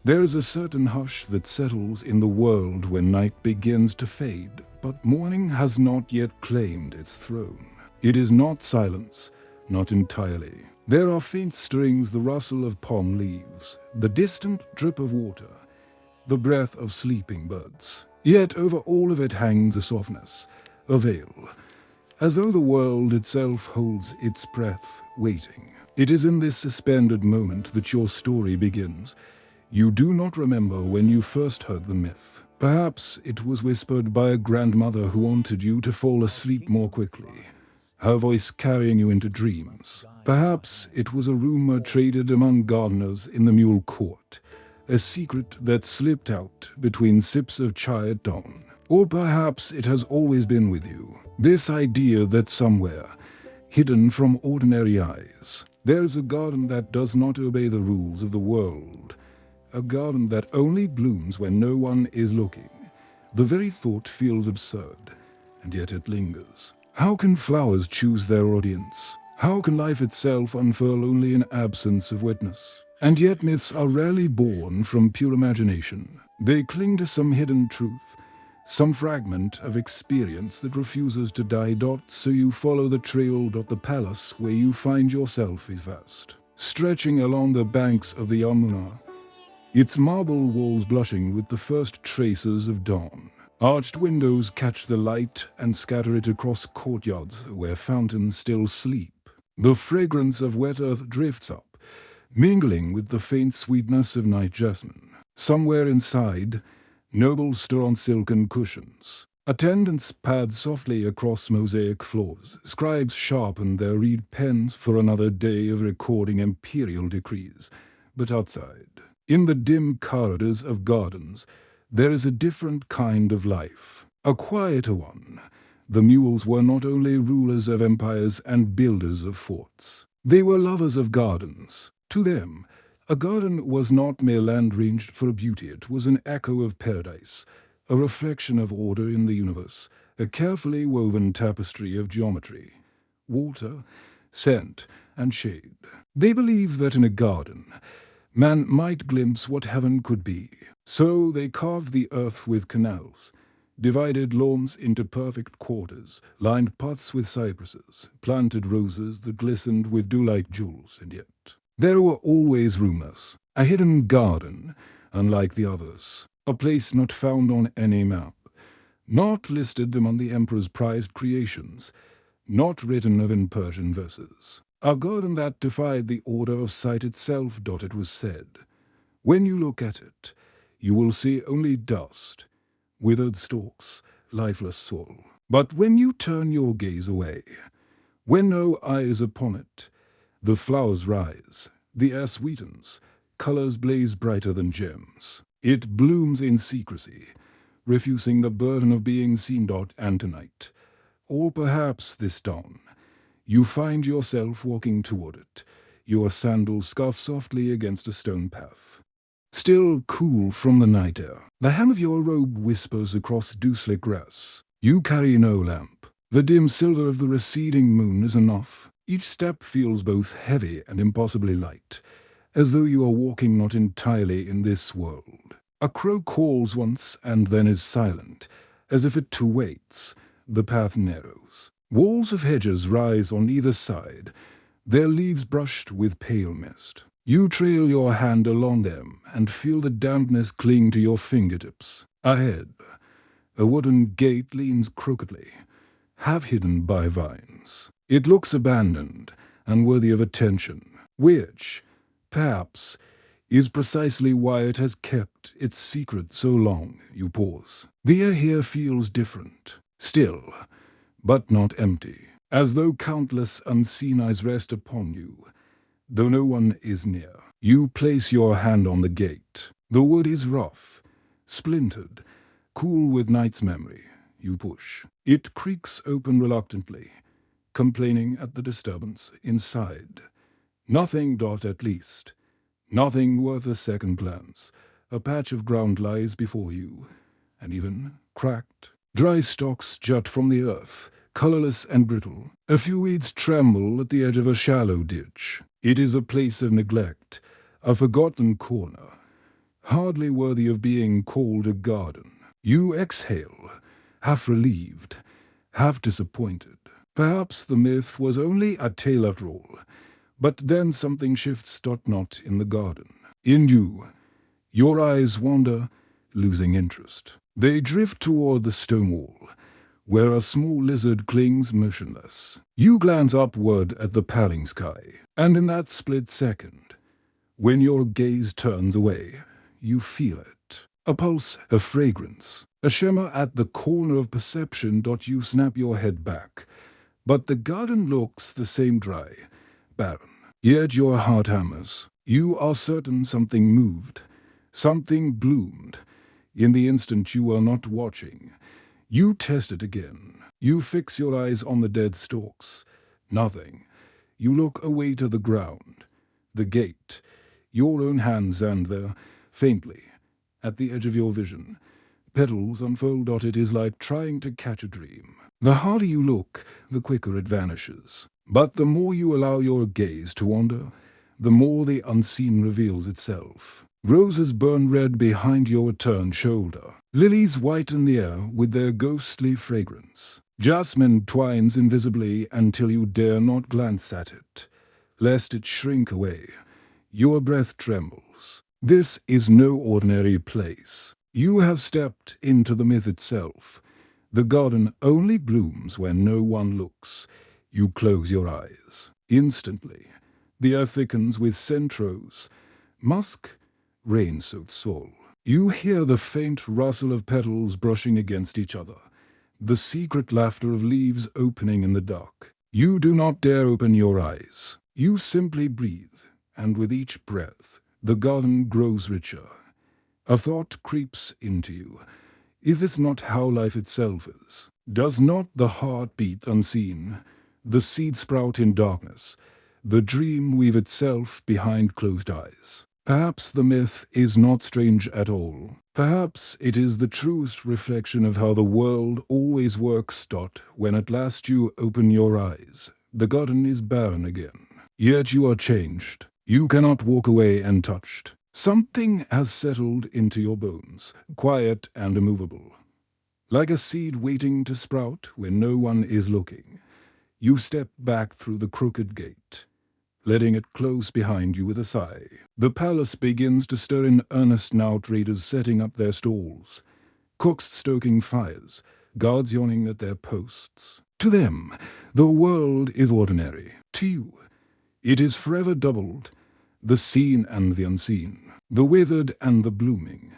There is a certain hush that settles in the world when night begins to fade, but morning has not yet claimed its throne. It is not silence, not entirely. There are faint stirrings, the rustle of palm leaves, the distant drip of water, the breath of sleeping birds. Yet over all of it hangs a softness, a veil, as though the world itself holds its breath, waiting. It is in this suspended moment that your story begins. You do not remember when you first heard the myth. Perhaps it was whispered by a grandmother who wanted you to fall asleep more quickly, her voice carrying you into dreams. Perhaps it was a rumor traded among gardeners in the Mule Court, a secret that slipped out between sips of chai at dawn. Or perhaps it has always been with you, this idea that somewhere, hidden from ordinary eyes, there is a garden that does not obey the rules of the world, a garden that only blooms when no one is looking. The very thought feels absurd, and yet it lingers. How can flowers choose their audience? How can life itself unfurl only in absence of witness? And yet myths are rarely born from pure imagination. They cling to some hidden truth, some fragment of experience that refuses to die. So you follow the trail. The palace where you find yourself is vast, stretching along the banks of the Yamuna, its marble walls blushing with the first traces of dawn. Arched windows catch the light and scatter it across courtyards where fountains still sleep. The fragrance of wet earth drifts up, mingling with the faint sweetness of night jasmine. Somewhere inside, nobles stir on silken cushions. Attendants pad softly across mosaic floors. Scribes sharpen their reed pens for another day of recording imperial decrees. But outside, in the dim corridors of gardens, there is a different kind of life, a quieter one. The mules were not only rulers of empires and builders of forts. They were lovers of gardens. To them, a garden was not mere land ranged for beauty. It was an echo of paradise, a reflection of order in the universe, a carefully woven tapestry of geometry, water, scent, and shade. They believed that in a garden, man might glimpse what heaven could be. So they carved the earth with canals, divided lawns into perfect quarters, lined paths with cypresses, planted roses that glistened with dew-like jewels, and yet there were always rumors. A hidden garden, unlike the others, a place not found on any map, not listed among the emperor's prized creations, not written of in Persian verses. A garden that defied the order of sight itself. It was said. When you look at it, you will see only dust, withered stalks, lifeless soil. But when you turn your gaze away, when no eye is upon it, the flowers rise, the air sweetens, colors blaze brighter than gems. It blooms in secrecy, refusing the burden of being seen. And tonight, or perhaps this dawn, you find yourself walking toward it, your sandals scuff softly against a stone path. Still cool from the night air, the hem of your robe whispers across dew-slick grass. You carry no lamp. The dim silver of the receding moon is enough. Each step feels both heavy and impossibly light, as though you are walking not entirely in this world. A crow calls once and then is silent, as if it too waits. The path narrows. Walls of hedges rise on either side, their leaves brushed with pale mist. You trail your hand along them and feel the dampness cling to your fingertips. Ahead, a wooden gate leans crookedly, half hidden by vines. It looks abandoned and worthy of attention, which, perhaps, is precisely why it has kept its secret so long. You pause. The air here feels different, still, but not empty, as though countless unseen eyes rest upon you, though no one is near. You place your hand on the gate. The wood is rough, splintered, cool with night's memory. You push. It creaks open reluctantly, complaining at the disturbance inside. Nothing. At least. Nothing worth a second glance. A patch of ground lies before you, and even cracked. Dry stalks jut from the earth, colorless and brittle. A few weeds tremble at the edge of a shallow ditch. It is a place of neglect, a forgotten corner, hardly worthy of being called a garden. You exhale, half relieved, half disappointed. Perhaps the myth was only a tale after all, but then something shifts. Not in the garden. In you, your eyes wander, losing interest. They drift toward the stone wall, where a small lizard clings motionless. You glance upward at the paling sky, and in that split second, when your gaze turns away, you feel it. A pulse, a fragrance, a shimmer at the corner of perception. You snap your head back, but the garden looks the same, dry, barren. Yet your heart hammers. You are certain something moved, something bloomed, in the instant you were not watching. You test it again. You fix your eyes on the dead stalks. Nothing. You look away to the ground, the gate, your own hands, and there, faintly, at the edge of your vision, petals unfold. It is like trying to catch a dream. The harder you look, the quicker it vanishes. But the more you allow your gaze to wander, the more the unseen reveals itself. Roses burn red behind your turned shoulder. Lilies whiten the air with their ghostly fragrance. Jasmine twines invisibly until you dare not glance at it, lest it shrink away. Your breath trembles. This is no ordinary place. You have stepped into the myth itself. The garden only blooms when no one looks. You close your eyes. Instantly, the air thickens with scent rose, musk, rain-soaked soil. You hear the faint rustle of petals brushing against each other, the secret laughter of leaves opening in the dark. You do not dare open your eyes. You simply breathe, and with each breath, the garden grows richer. A thought creeps into you. Is this not how life itself is? Does not the heart beat unseen, the seed sprout in darkness, the dream weave itself behind closed eyes? Perhaps the myth is not strange at all. Perhaps it is the truest reflection of how the world always works. When at last you open your eyes, the garden is barren again. Yet you are changed. You cannot walk away untouched. Something has settled into your bones, quiet and immovable. Like a seed waiting to sprout when no one is looking, you step back through the crooked gate, letting it close behind you with a sigh. The palace begins to stir in earnest now, traders setting up their stalls, cooks stoking fires, guards yawning at their posts. To them, the world is ordinary. To you, it is forever doubled, the seen and the unseen, the withered and the blooming,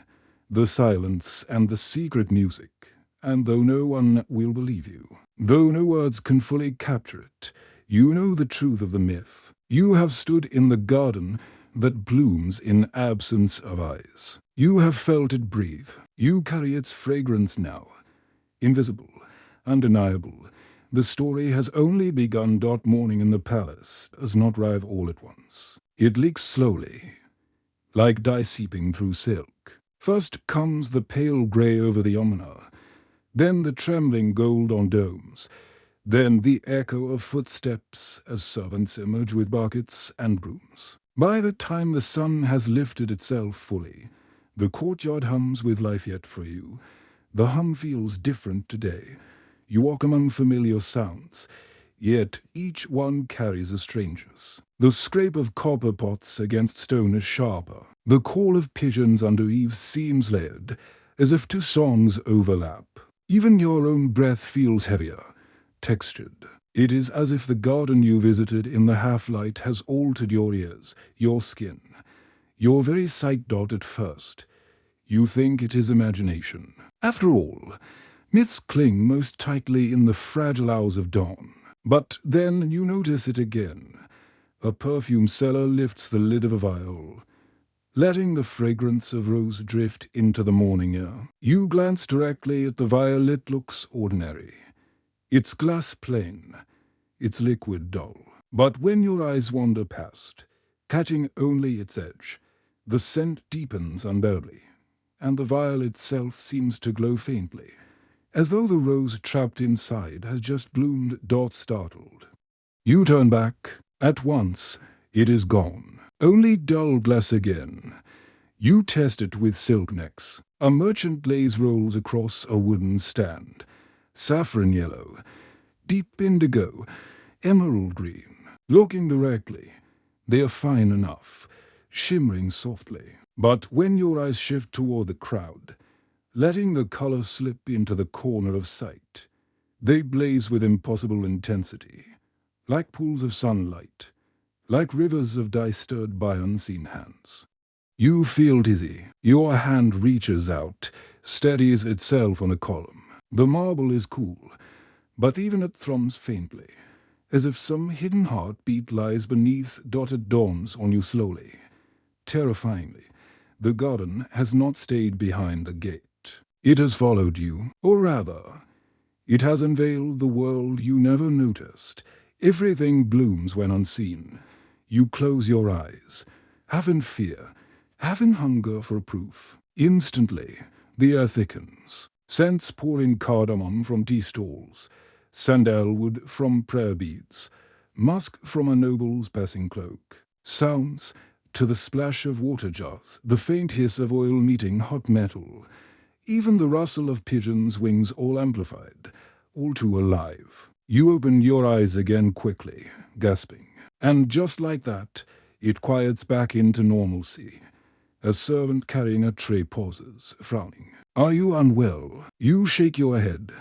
the silence and the secret music. And though no one will believe you, though no words can fully capture it, you know the truth of the myth. You have stood in the garden that blooms in absence of eyes. You have felt it breathe. You carry its fragrance now. Invisible, undeniable. The story has only begun. Morning in the palace does not arrive all at once. It leaks slowly, like dye seeping through silk. First comes the pale grey over the almoner, then the trembling gold on domes, then the echo of footsteps as servants emerge with buckets and brooms. By the time the sun has lifted itself fully, the courtyard hums with life. Yet for you, the hum feels different today. You walk among familiar sounds, yet each one carries a stranger's. The scrape of copper pots against stone is sharper. The call of pigeons under eaves seems layered, as if two songs overlap. Even your own breath feels heavier, textured. It is as if the garden you visited in the half-light has altered your ears, your skin, your very sight. At first, you think it is imagination. After all, myths cling most tightly in the fragile hours of dawn. But then you notice it again. A perfume seller lifts the lid of a vial, letting the fragrance of rose drift into the morning air. You glance directly at the vial. It looks ordinary. Its glass plain, its liquid dull. But when your eyes wander past, catching only its edge, the scent deepens unbearably, and the vial itself seems to glow faintly, as though the rose trapped inside has just bloomed. Startled, you turn back. At once, it is gone. Only dull glass again. You test it with silk necks. A merchant lays rolls across a wooden stand. Saffron yellow, deep indigo, emerald green. Looking directly, they are fine enough, shimmering softly. But when your eyes shift toward the crowd, letting the color slip into the corner of sight, they blaze with impossible intensity, like pools of sunlight, like rivers of dye stirred by unseen hands. You feel dizzy. Your hand reaches out, steadies itself on a column. The marble is cool, but even it thrums faintly, as if some hidden heartbeat lies beneath dotted dawns on you slowly. Terrifyingly, the garden has not stayed behind the gate. It has followed you, or rather, it has unveiled the world you never noticed. Everything blooms when unseen. You close your eyes, half in fear, half in hunger for proof. Instantly, the air thickens. Scents pour in: cardamom from tea stalls, sandalwood from prayer beads, musk from a noble's passing cloak. Sounds, to the splash of water jars, the faint hiss of oil meeting hot metal, even the rustle of pigeons' wings, all amplified, all too alive. You open your eyes again quickly, gasping, and just like that, it quiets back into normalcy. A servant carrying a tray pauses, frowning. Are you unwell? You shake your head,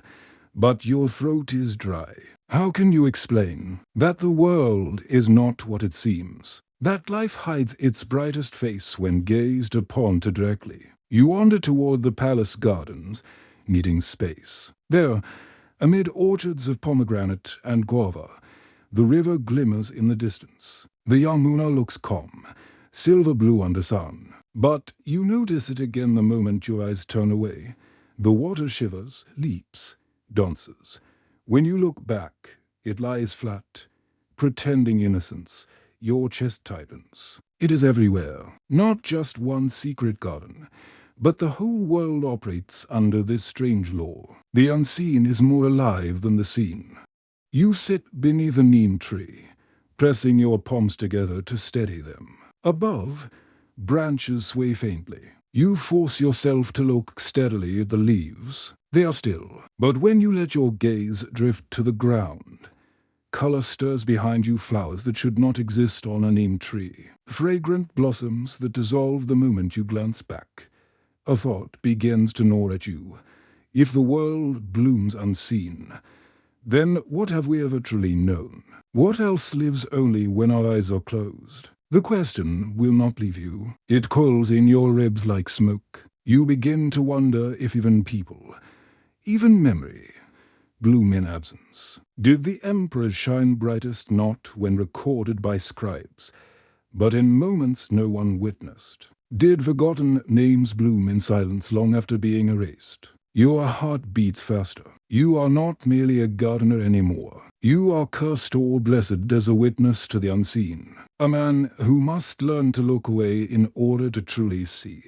but your throat is dry. How can you explain that the world is not what it seems? That life hides its brightest face when gazed upon too directly. You wander toward the palace gardens, needing space. There, amid orchards of pomegranate and guava, the river glimmers in the distance. The Yamuna looks calm, silver blue under sun. But you notice it again the moment your eyes turn away. The water shivers, leaps, dances. When you look back, it lies flat, pretending innocence. Your chest tightens. It is everywhere, not just one secret garden, but the whole world operates under this strange law. The unseen is more alive than the seen. You sit beneath a neem tree, pressing your palms together to steady them. Above, branches sway faintly. You force yourself to look steadily at the leaves. They are still. But when you let your gaze drift to the ground, color stirs behind you, flowers that should not exist on a neem tree. Fragrant blossoms that dissolve the moment you glance back. A thought begins to gnaw at you. If the world blooms unseen, then what have we ever truly known? What else lives only when our eyes are closed? The question will not leave you. It coils in your ribs like smoke. You begin to wonder if even people, even memory, bloom in absence. Did the emperors shine brightest not when recorded by scribes, but in moments no one witnessed? Did forgotten names bloom in silence long after being erased? Your heart beats faster. You are not merely a gardener anymore. You are cursed or blessed as a witness to the unseen. A man who must learn to look away in order to truly see.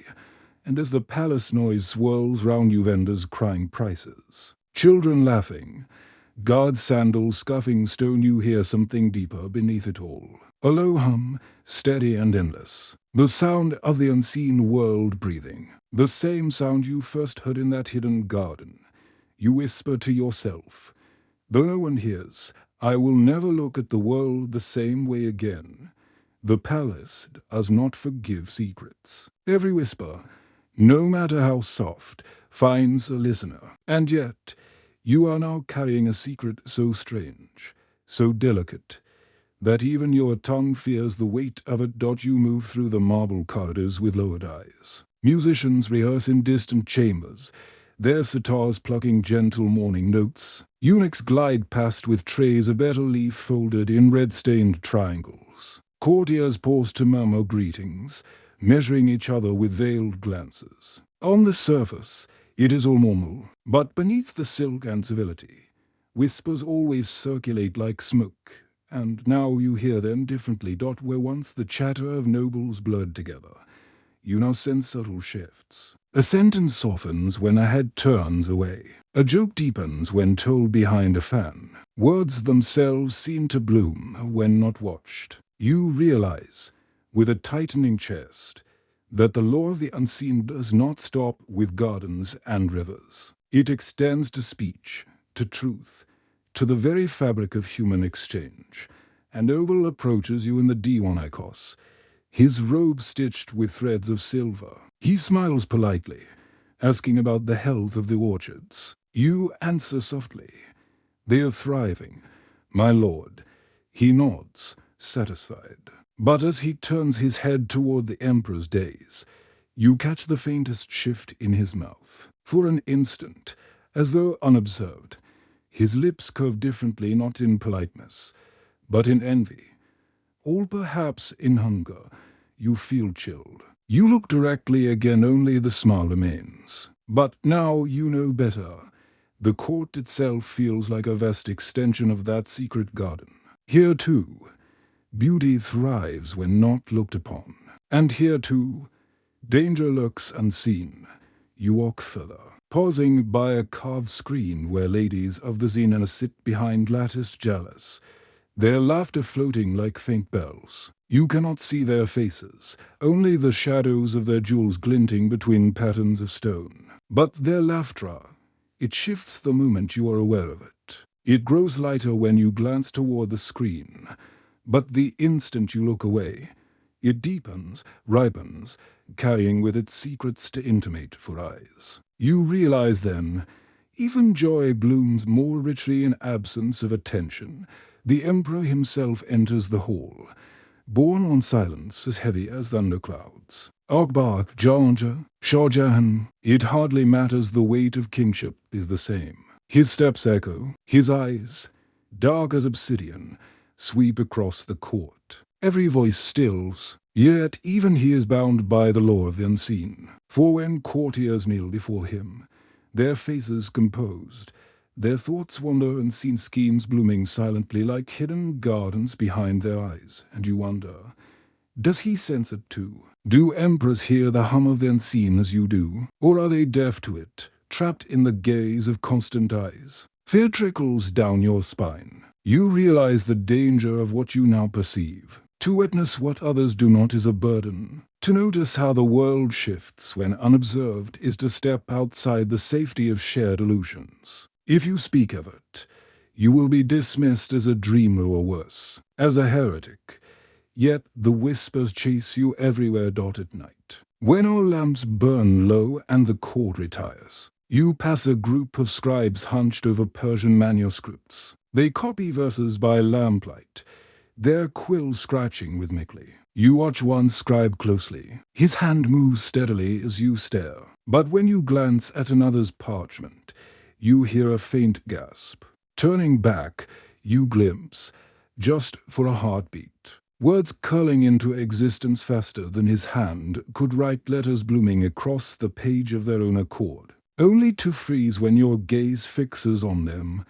And as the palace noise swirls round you, vendors crying prices, children laughing, guards' sandals scuffing stone, you hear something deeper beneath it all. A low hum, steady and endless. The sound of the unseen world breathing. The same sound you first heard in that hidden garden. You whisper to yourself, though no one hears, I will never look at the world the same way again. The palace does not forgive secrets. Every whisper, no matter how soft, finds a listener. And yet, you are now carrying a secret so strange, so delicate, that even your tongue fears the weight of it. You move through the marble corridors with lowered eyes. Musicians rehearse in distant chambers, their sitars plucking gentle morning notes. Eunuchs glide past with trays of betel leaf folded in red-stained triangles. Courtiers pause to murmur greetings, measuring each other with veiled glances. On the surface, it is all normal, but beneath the silk and civility, whispers always circulate like smoke, and now you hear them differently. Where once the chatter of nobles blurred together, you now sense subtle shifts. A sentence softens when a head turns away. A joke deepens when told behind a fan. Words themselves seem to bloom when not watched. You realize, with a tightening chest, that the law of the unseen does not stop with gardens and rivers. It extends to speech, to truth, to the very fabric of human exchange. And Oval approaches you in the Dionysos, his robe stitched with threads of silver. He smiles politely, asking about the health of the orchards. You answer softly, "They are thriving, my lord." He nods, satisfied. But as he turns his head toward the emperor's days, you catch the faintest shift in his mouth. For an instant, as though unobserved, his lips curve differently, not in politeness, but in envy. Or perhaps in hunger. You feel chilled. You look directly again, only the smile remains. But now you know better. The court itself feels like a vast extension of that secret garden. Here, too, beauty thrives when not looked upon. And here, too, danger lurks unseen. You walk further, pausing by a carved screen where ladies of the Zenana sit behind latticed jalas, their laughter floating like faint bells. You cannot see their faces, only the shadows of their jewels glinting between patterns of stone. But their laughter, it shifts the moment you are aware of it. It grows lighter when you glance toward the screen, but the instant you look away, it deepens, ripens, carrying with it secrets to intimate for eyes. You realize then, even joy blooms more richly in absence of attention. The emperor himself enters the hall, borne on silence as heavy as thunderclouds. Akbar, Jahan, Shah Jahan, it hardly matters, the weight of kingship is the same. His steps echo, his eyes, dark as obsidian, sweep across the court. Every voice stills, yet even he is bound by the law of the unseen. For when courtiers kneel before him, their faces composed, their thoughts wander, unseen schemes blooming silently like hidden gardens behind their eyes, and you wonder, does he sense it too? Do emperors hear the hum of the unseen as you do? Or are they deaf to it, trapped in the gaze of constant eyes? Fear trickles down your spine. You realize the danger of what you now perceive. To witness what others do not is a burden. To notice how the world shifts when unobserved is to step outside the safety of shared illusions. If you speak of it, you will be dismissed as a dreamer or worse, as a heretic. Yet the whispers chase you everywhere at night. When all lamps burn low and the court retires, you pass a group of scribes hunched over Persian manuscripts. They copy verses by lamplight, their quills scratching rhythmically. You watch one scribe closely. His hand moves steadily as you stare. But when you glance at another's parchment, you hear a faint gasp. Turning back, you glimpse, just for a heartbeat, words curling into existence faster than his hand could write letters blooming across the page of their own accord, only to freeze when your gaze fixes on them.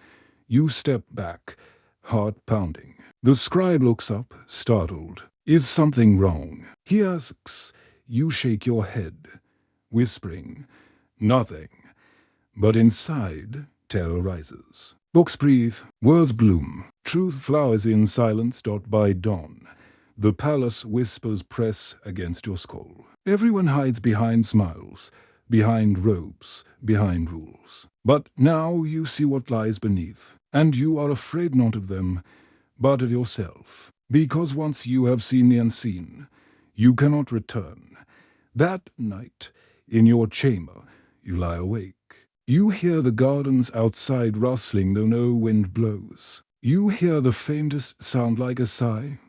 You step back, heart pounding. The scribe looks up, startled. Is something wrong? He asks. You shake your head, whispering, "Nothing." But inside, terror rises. Books breathe, words bloom, truth flowers in silence. By dawn, the palace whispers press against your skull. Everyone hides behind smiles, behind robes, behind rules. But now you see what lies beneath, and you are afraid not of them, but of yourself. Because once you have seen the unseen, you cannot return. That night, in your chamber, you lie awake. You hear the gardens outside rustling though no wind blows. You hear the faintest sound like a sigh,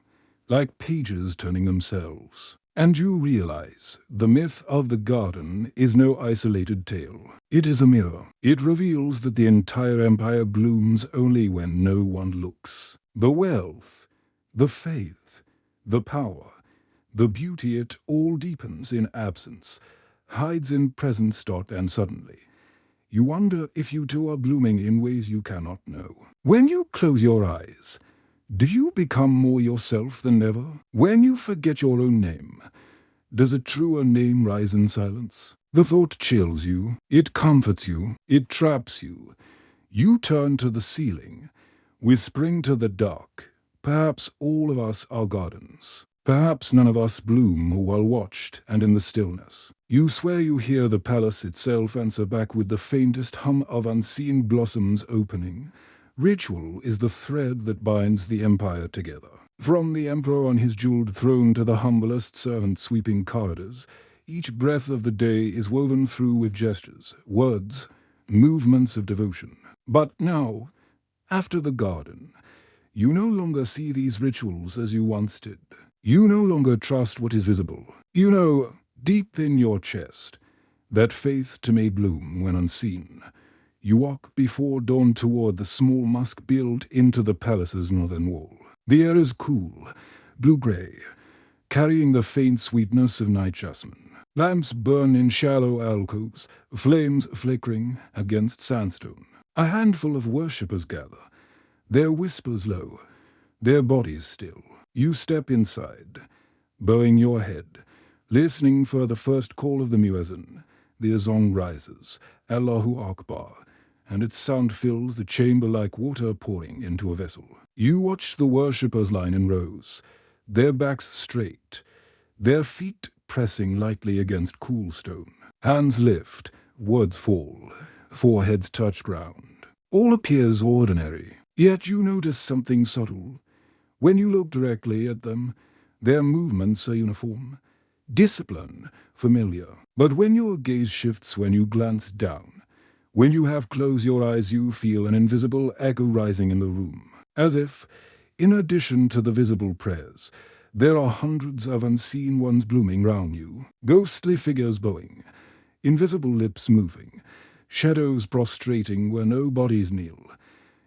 like pages turning themselves. And you realize the myth of the garden is no isolated tale. It is a mirror. It reveals that the entire empire blooms only when no one looks. The wealth, the faith, the power, the beauty, it all deepens in absence, hides in presence. And suddenly, you wonder if you too are blooming in ways you cannot know. When you close your eyes, do you become more yourself than ever? When you forget your own name, does a truer name rise in silence? The thought chills you, it comforts you, it traps you. You turn to the ceiling, whispering to the dark, perhaps all of us are gardens. Perhaps none of us bloom while watched and in the stillness. You swear you hear the palace itself answer back with the faintest hum of unseen blossoms opening. Ritual is the thread that binds the empire together. From the emperor on his jeweled throne to the humblest servant sweeping corridors, each breath of the day is woven through with gestures, words, movements of devotion. But now, after the garden, you no longer see these rituals as you once did. You no longer trust what is visible. You know, deep in your chest, that faith to may bloom when unseen. You walk before dawn toward the small mosque built into the palace's northern wall. The air is cool, blue-gray, carrying the faint sweetness of night jasmine. Lamps burn in shallow alcoves, flames flickering against sandstone. A handful of worshippers gather, their whispers low, their bodies still. You step inside, bowing your head, listening for the first call of the muezzin. The azan rises, Allahu Akbar, and its sound fills the chamber like water pouring into a vessel. You watch the worshippers line in rows, their backs straight, their feet pressing lightly against cool stone. Hands lift, words fall, foreheads touch ground. All appears ordinary, yet you notice something subtle. When you look directly at them, their movements are uniform, discipline familiar. But when your gaze shifts, when you glance down, when you half close your eyes, you feel an invisible echo rising in the room. As if, in addition to the visible prayers, there are hundreds of unseen ones blooming round you, ghostly figures bowing, invisible lips moving, shadows prostrating where no bodies kneel.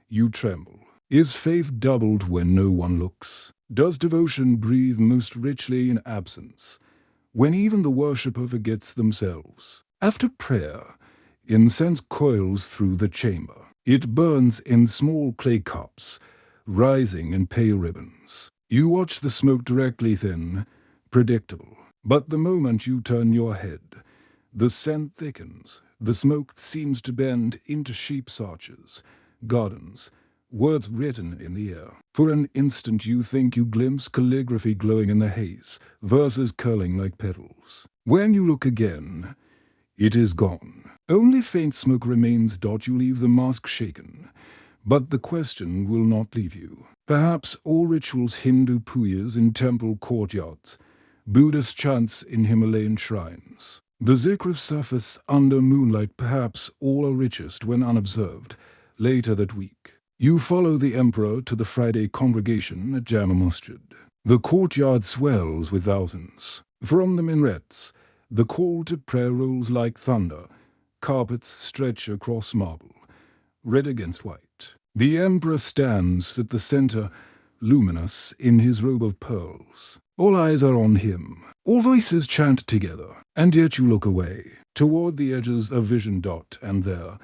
You tremble. Is faith doubled when no one looks? Does devotion breathe most richly in absence, when even the worshipper forgets themselves? After prayer, incense coils through the chamber. It burns in small clay cups, rising in pale ribbons. You watch the smoke directly thin, predictable. But the moment you turn your head, the scent thickens. The smoke seems to bend into sheep's arches, gardens, words written in the air. For an instant you think you glimpse calligraphy glowing in the haze, verses curling like petals. When you look again, it is gone. Only faint smoke remains. You leave the mosque shaken. But the question will not leave you. Perhaps all rituals, Hindu puyas in temple courtyards, Buddhist chants in Himalayan shrines. The zikrs surface under moonlight, perhaps all are richest when unobserved. Later that week, you follow the emperor to the Friday congregation at Jama Masjid. The courtyard swells with thousands. From the minarets, the call to prayer rolls like thunder. Carpets stretch across marble, red against white. The emperor stands at the center, luminous in his robe of pearls. All eyes are on him. All voices chant together. And yet you look away, toward the edges of vision. And there,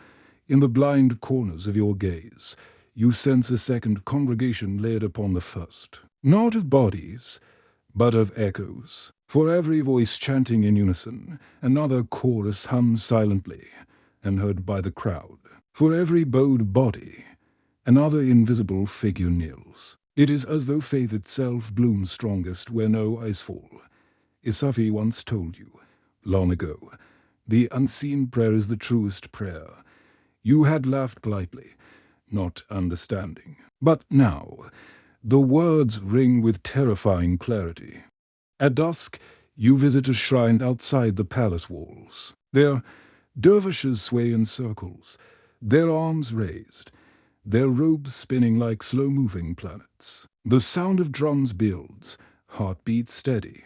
in the blind corners of your gaze, you sense a second congregation laid upon the first. Not of bodies, but of echoes. For every voice chanting in unison, another chorus hums silently, and heard by the crowd. For every bowed body, another invisible figure kneels. It is as though faith itself blooms strongest where no eyes fall. Isafi once told you, long ago, the unseen prayer is the truest prayer. You had laughed politely, not understanding. But now, the words ring with terrifying clarity. At dusk, you visit a shrine outside the palace walls. There, dervishes sway in circles, their arms raised, their robes spinning like slow-moving planets. The sound of drums builds, heartbeat steady,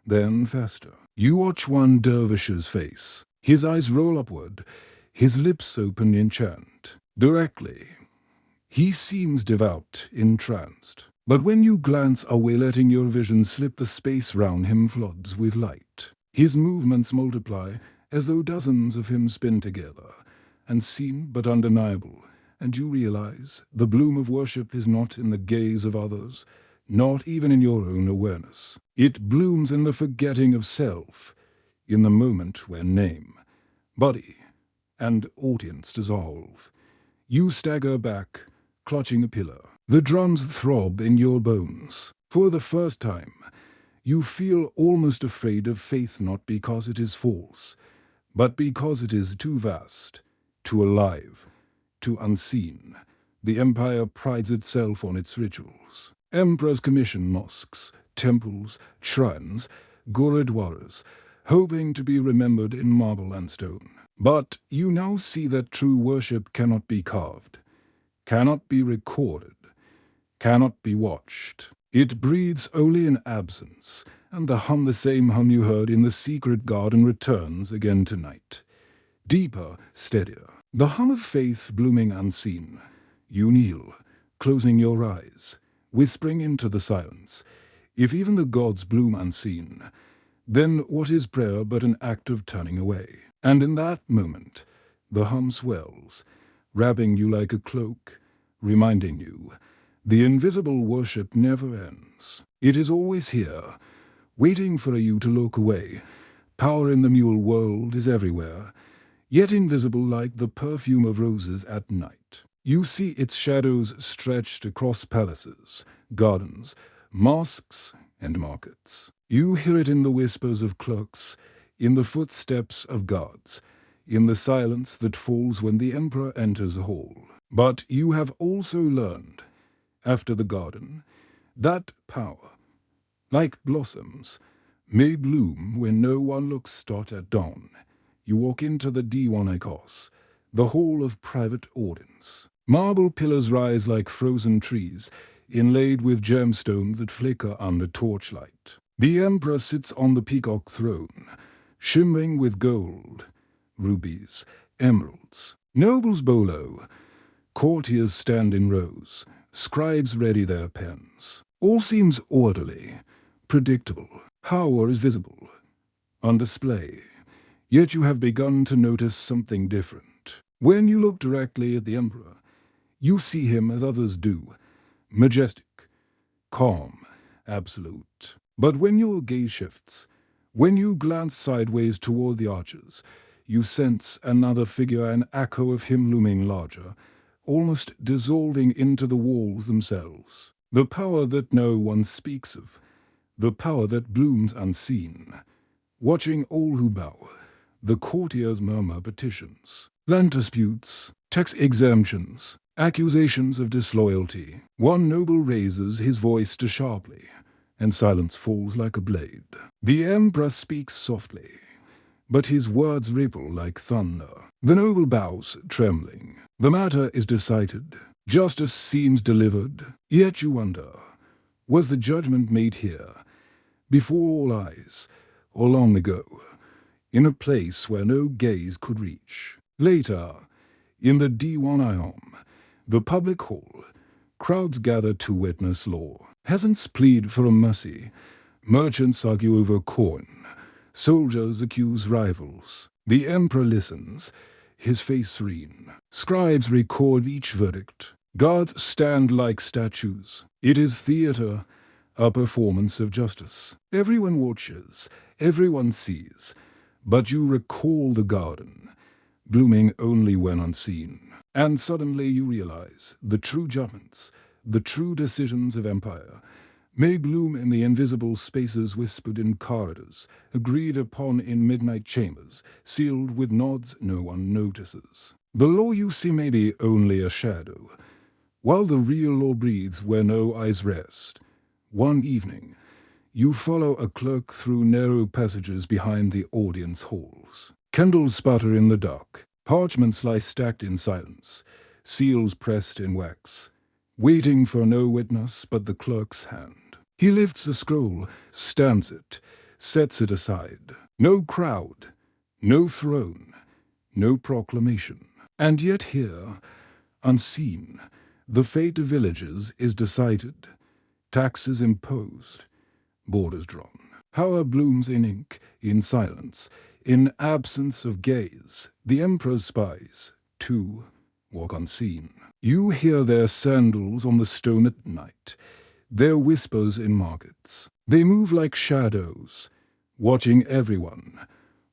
then faster. You watch one dervish's face. His eyes roll upward, his lips open in chant. Directly, he seems devout, entranced. But when you glance away, letting your vision slip, the space round him floods with light. His movements multiply, as though dozens of him spin together, unseen but undeniable. And you realize the bloom of worship is not in the gaze of others, not even in your own awareness. It blooms in the forgetting of self, in the moment when name, body, and audience dissolve. You stagger back, clutching a pillar. The drums throb in your bones. For the first time, You feel almost afraid of faith, not because it is false, but because it is too vast, too alive, too unseen. The empire prides itself on its rituals. Emperors commission mosques, temples, shrines, gurudwaras, hoping to be remembered in marble and stone. But you now see that true worship cannot be carved, cannot be recorded, cannot be watched. It breathes only in absence, and the same hum you heard in the secret garden returns again tonight. Deeper, steadier, the hum of faith blooming unseen. You kneel, closing your eyes, whispering into the silence. If even the gods bloom unseen, then what is prayer but an act of turning away? And in that moment, the hum swells, wrapping you like a cloak, reminding you, the invisible worship never ends. It is always here, waiting for you to look away. Power in the mule world is everywhere, yet invisible like the perfume of roses at night. You see its shadows stretched across palaces, gardens, mosques, and markets. You hear it in the whispers of clerks, in the footsteps of guards, in the silence that falls when the emperor enters a hall. But you have also learned, after the garden, that power, like blossoms, may bloom when no one looks at dawn. You walk into the Diwanakos, the hall of private audience. Marble pillars rise like frozen trees, inlaid with gemstones that flicker under torchlight. The emperor sits on the peacock throne, shimmering with gold, rubies, emeralds. Nobles bow low, courtiers stand in rows, scribes ready their pens. All seems orderly, predictable. Power is visible, on display. Yet you have begun to notice something different. When you look directly at the emperor, you see him as others do, majestic, calm, absolute. But when your gaze shifts, when you glance sideways toward the arches, you sense another figure, an echo of him looming larger, almost dissolving into the walls themselves. The power that no one speaks of, the power that blooms unseen. Watching all who bow, the courtiers murmur petitions, land disputes, tax exemptions, accusations of disloyalty. One noble raises his voice too sharply, and silence falls like a blade. The emperor speaks softly, but his words ripple like thunder. The noble bows, trembling. The matter is decided. Justice seems delivered. Yet you wonder, was the judgment made here, before all eyes, or long ago, in a place where no gaze could reach? Later, in the Diwanayom, the public hall, crowds gather to witness law. Peasants plead for a mercy. Merchants argue over corn. Soldiers accuse rivals. The emperor listens, his face serene. Scribes record each verdict. Guards stand like statues. It is theater, a performance of justice. Everyone watches, everyone sees, but you recall the garden, blooming only when unseen. And suddenly you realize the true judgments, the true decisions of empire, may bloom in the invisible spaces whispered in corridors, agreed upon in midnight chambers, sealed with nods no one notices. The law you see may be only a shadow, while the real law breathes where no eyes rest. One evening, you follow a clerk through narrow passages behind the audience halls. Candles sputter in the dark, parchments lie stacked in silence, seals pressed in wax, waiting for no witness but the clerk's hand. He lifts the scroll, stamps it, sets it aside. No crowd, no throne, no proclamation. And yet here, unseen, the fate of villages is decided, taxes imposed, borders drawn. Power blooms in ink, in silence, in absence of gaze. The emperor's spies, too, walk unseen. You hear their sandals on the stone at night, their whispers in markets. They move like shadows, watching everyone,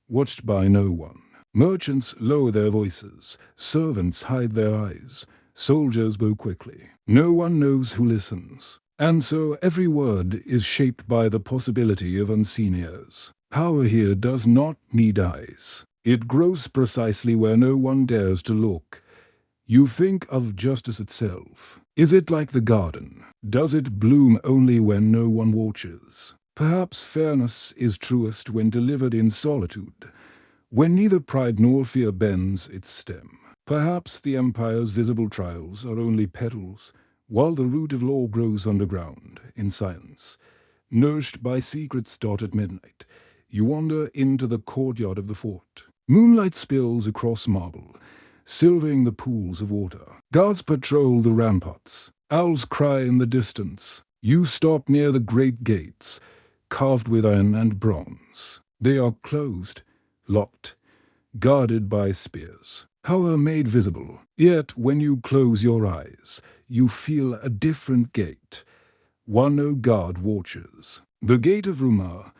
watched by no one. Merchants lower their voices, servants hide their eyes, soldiers bow quickly. No one knows who listens. And so every word is shaped by the possibility of unseen ears. Power here does not need eyes. It grows precisely where no one dares to look. You think of justice itself. Is it like the garden? Does it bloom only when no one watches? Perhaps fairness is truest when delivered in solitude, when neither pride nor fear bends its stem. Perhaps the empire's visible trials are only petals, while the root of law grows underground, in silence. Nourished by secrets taught at midnight, you wander into the courtyard of the fort. Moonlight spills across marble, silvering the pools of water. Guards patrol the ramparts. Owls cry in the distance. You stop near the great gates, carved with iron and bronze. They are closed, locked, guarded by spears. Power made visible. Yet when you close your eyes, you feel a different gate. One no guard watches. The gate of rumor,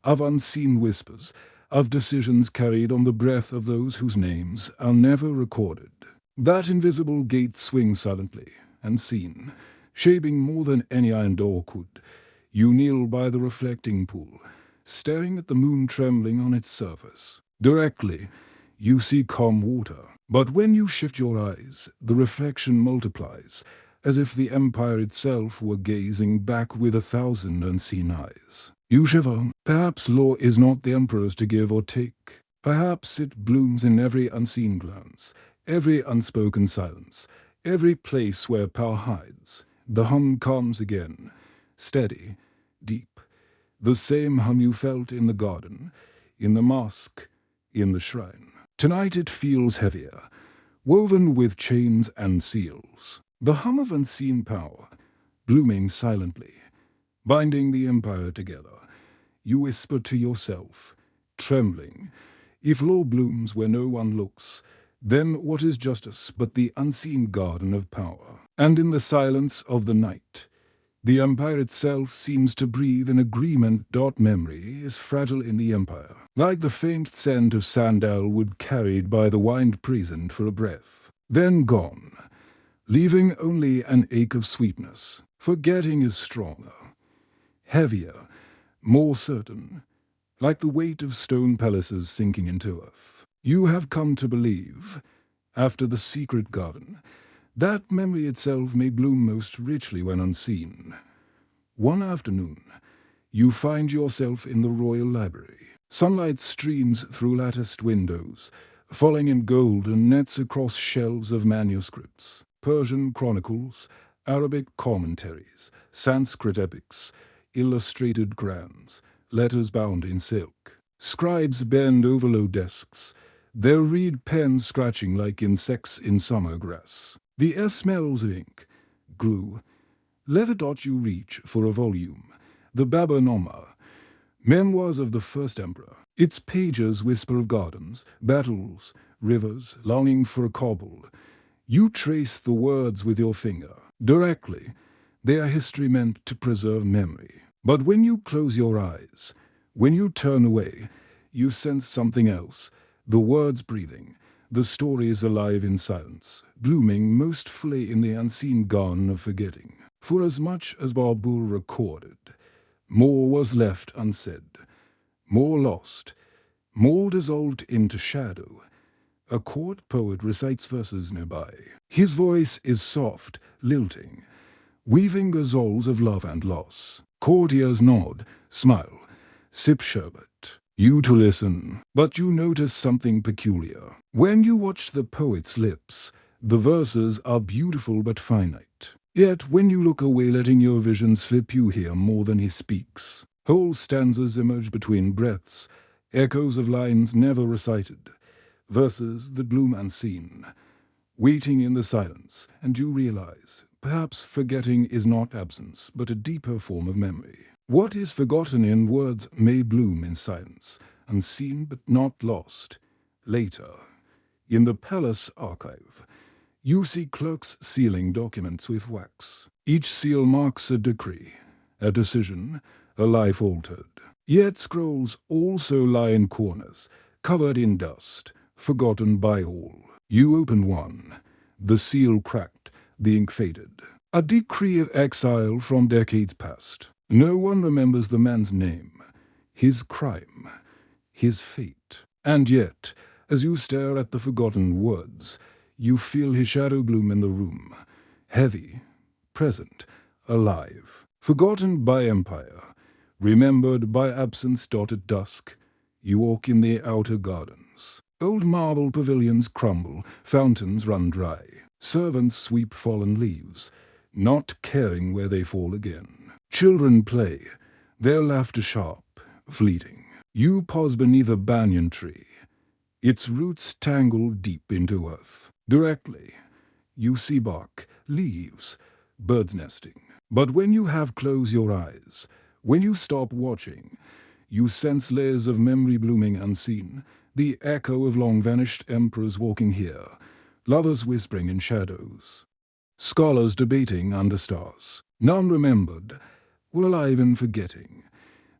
of unseen whispers, of decisions carried on the breath of those whose names are never recorded. That invisible gate swings silently, unseen, shaping more than any iron door could. You kneel by the reflecting pool, staring at the moon trembling on its surface. Directly, you see calm water. But when you shift your eyes, the reflection multiplies, as if the empire itself were gazing back with 1,000 unseen eyes. You shiver. Perhaps law is not the emperor's to give or take. Perhaps it blooms in every unseen glance, every unspoken silence, every place where power hides. The hum comes again, steady, deep, the same hum you felt in the garden, in the mosque, in the shrine. Tonight it feels heavier, woven with chains and seals. The hum of unseen power, blooming silently, binding the empire together. You whisper to yourself, trembling, if law blooms where no one looks, then what is justice but the unseen garden of power? And in the silence of the night, the empire itself seems to breathe in agreement. Memory is fragile in the empire, like the faint scent of sandalwood carried by the wined present for a breath, then gone, leaving only an ache of sweetness. Forgetting is stronger, heavier, more certain, like the weight of stone palaces sinking into earth. You have come to believe, after the secret garden, that memory itself may bloom most richly when unseen. One afternoon, you find yourself in the royal library. Sunlight streams through latticed windows, falling in golden nets across shelves of manuscripts, Persian chronicles, Arabic commentaries, Sanskrit epics, illustrated grams, letters bound in silk. Scribes bend over low desks, their reed pens scratching like insects in summer grass. The air smells of ink, glue, leather. You reach for a volume, the Baburnama, Memoirs of the First Emperor. Its pages whisper of gardens, battles, rivers, longing for a Kabul. You trace the words with your finger. Directly, they are history meant to preserve memory. But when you close your eyes, when you turn away, you sense something else, the words breathing, the stories alive in silence, blooming most fully in the unseen garden of forgetting. For as much as Babur recorded, more was left unsaid, more lost, more dissolved into shadow. A court poet recites verses nearby. His voice is soft, lilting, weaving ghazals of love and loss. Courtiers nod, smile, sip sherbet. You to listen, but you notice something peculiar. When you watch the poet's lips, the verses are beautiful but finite. Yet when you look away, letting your vision slip, you hear more than he speaks. Whole stanzas emerge between breaths, echoes of lines never recited, verses that bloom unseen, waiting in the silence, and you realize, perhaps forgetting is not absence, but a deeper form of memory. What is forgotten in words may bloom in silence, unseen but not lost. Later, in the palace archive, you see clerks sealing documents with wax. Each seal marks a decree, a decision, a life altered. Yet scrolls also lie in corners, covered in dust, forgotten by all. You open one, the seal cracked, the ink faded. A decree of exile from decades past. No one remembers the man's name, his crime, his fate. And yet, as you stare at the forgotten words, you feel his shadow bloom in the room, heavy, present, alive. Forgotten by empire, remembered by absence dotted dusk, you walk in the outer gardens. Old marble pavilions crumble, fountains run dry. Servants sweep fallen leaves, not caring where they fall again. Children play, their laughter sharp, fleeting. You pause beneath a banyan tree, its roots tangle deep into earth. Directly, you see bark, leaves, birds nesting. But when you have closed your eyes, when you stop watching, you sense layers of memory blooming unseen, the echo of long-vanished emperors walking here, lovers whispering in shadows, scholars debating under stars, none remembered, all alive in forgetting.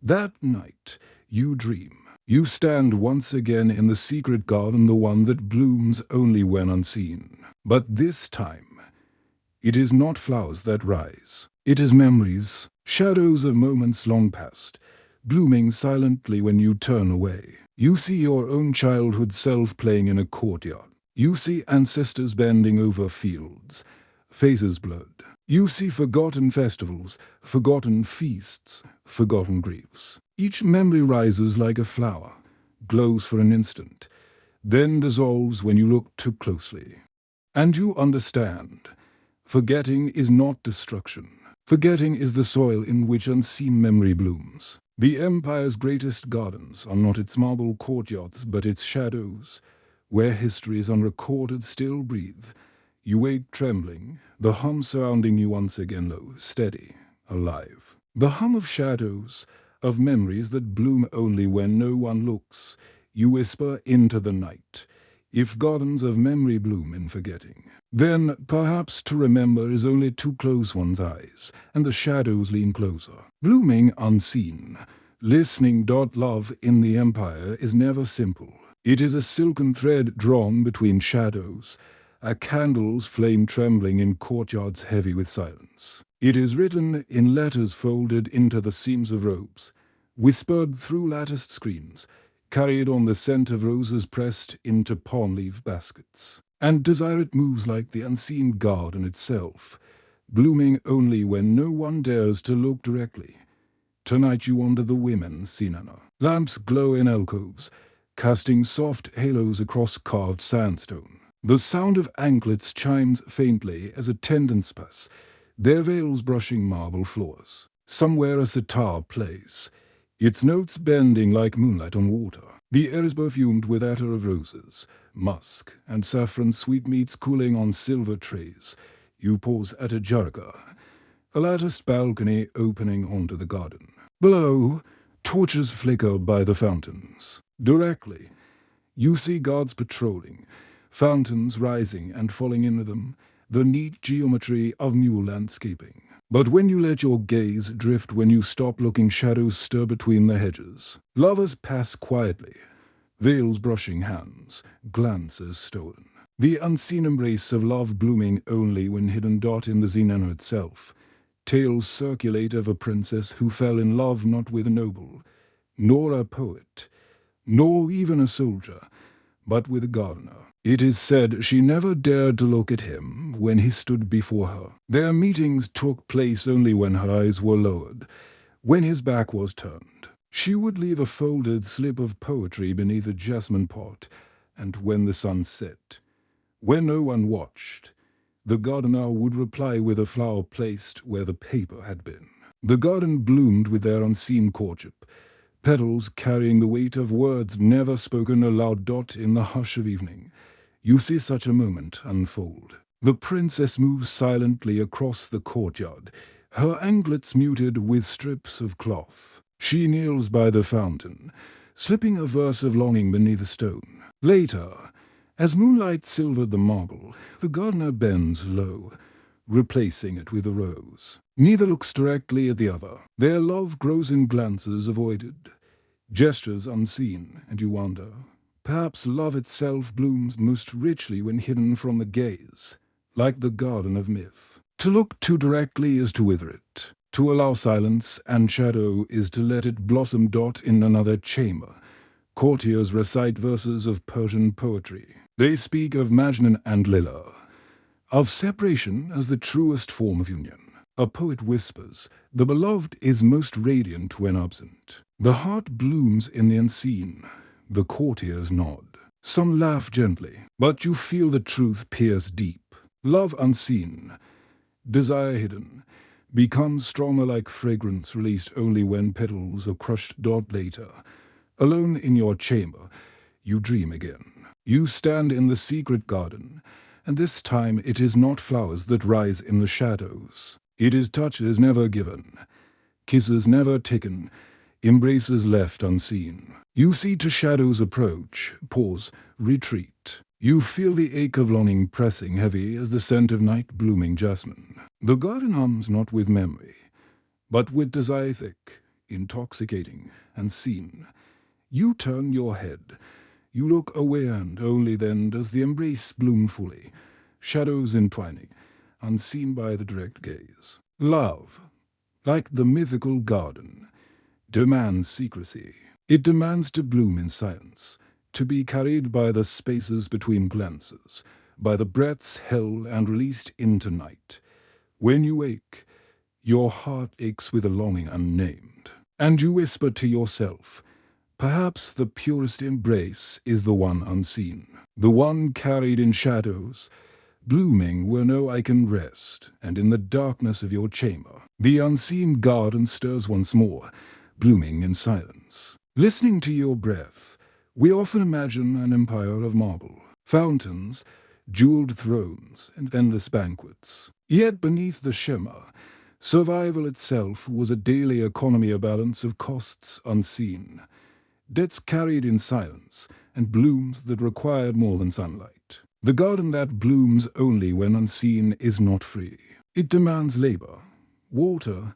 That night, you dream. You stand once again in the secret garden, the one that blooms only when unseen. But this time, it is not flowers that rise. It is memories, shadows of moments long past, blooming silently when you turn away. You see your own childhood self playing in a courtyard. You see ancestors bending over fields, faces blurred. You see forgotten festivals, forgotten feasts, forgotten griefs. Each memory rises like a flower, glows for an instant, then dissolves when you look too closely. And you understand, forgetting is not destruction. Forgetting is the soil in which unseen memory blooms. The empire's greatest gardens are not its marble courtyards, but its shadows, where histories unrecorded still breathe. You wake trembling, the hum surrounding you once again low, steady, alive. The hum of shadows, of memories that bloom only when no one looks. You whisper into the night. If gardens of memory bloom in forgetting, then perhaps to remember is only to close one's eyes, and the shadows lean closer. Blooming unseen, listening. Love in the empire is never simple. It is a silken thread drawn between shadows, a candle's flame trembling in courtyards heavy with silence. It is written in letters folded into the seams of robes, whispered through latticed screens, carried on the scent of roses pressed into palm-leaf baskets. And desire it moves like the unseen garden itself, blooming only when no one dares to look directly. Tonight you wander the women, Zenana. Lamps glow in alcoves, casting soft halos across carved sandstone. The sound of anklets chimes faintly as attendants pass, their veils brushing marble floors. Somewhere a sitar plays, its notes bending like moonlight on water. The air is perfumed with attar of roses, musk, and saffron sweetmeats cooling on silver trays. You pause at a jarga, a latticed balcony opening onto the garden. Below, torches flicker by the fountains. Directly, you see guards patrolling, fountains rising and falling in rhythm, the neat geometry of new landscaping. But when you let your gaze drift, when you stop looking, shadows stir between the hedges. Lovers pass quietly, veils brushing hands, glances stolen. The unseen embrace of love blooming only when hidden in the Zenana itself. Tales circulate of a princess who fell in love not with a noble, nor a poet, nor even a soldier, but with a gardener. It is said she never dared to look at him when he stood before her. Their meetings took place only when her eyes were lowered, when his back was turned. She would leave a folded slip of poetry beneath a jasmine pot, and when the sun set, when no one watched, the gardener would reply with a flower placed where the paper had been. The garden bloomed with their unseen courtship, petals carrying the weight of words never spoken aloud. In the hush of evening, you see such a moment unfold. The princess moves silently across the courtyard, her anklets muted with strips of cloth. She kneels by the fountain, slipping a verse of longing beneath a stone. Later, as moonlight silvered the marble, the gardener bends low, replacing it with a rose. Neither looks directly at the other. Their love grows in glances avoided, gestures unseen, and you wonder, perhaps love itself blooms most richly when hidden from the gaze, like the garden of myth. To look too directly is to wither it. To allow silence and shadow is to let it blossom. In another chamber, courtiers recite verses of Persian poetry. They speak of Majnun and Lila, of separation as the truest form of union. A poet whispers, the beloved is most radiant when absent. The heart blooms in the unseen. The courtiers nod. Some laugh gently, but you feel the truth pierce deep. Love unseen, desire hidden, becomes stronger like fragrance released only when petals are crushed. Later, alone in your chamber, you dream again. You stand in the secret garden, and this time it is not flowers that rise in the shadows. It is touches never given, kisses never taken, embraces left unseen. You see to shadows approach, pause, retreat. You feel the ache of longing pressing heavy as the scent of night-blooming jasmine. The garden hums not with memory, but with desire thick, intoxicating, and seen. You turn your head. You look away, and only then does the embrace bloom fully, shadows entwining, unseen by the direct gaze. Love, like the mythical garden, demands secrecy. It demands to bloom in silence, to be carried by the spaces between glances, by the breaths held and released into night. When you wake, your heart aches with a longing unnamed, and you whisper to yourself, perhaps the purest embrace is the one unseen, the one carried in shadows, blooming where no eye can rest, and in the darkness of your chamber, the unseen garden stirs once more, blooming in silence. Listening to your breath, we often imagine an empire of marble, fountains, jeweled thrones, and endless banquets. Yet beneath the shimmer, survival itself was a daily economy, a balance of costs unseen, debts carried in silence, and blooms that required more than sunlight. The garden that blooms only when unseen is not free. It demands labor, water,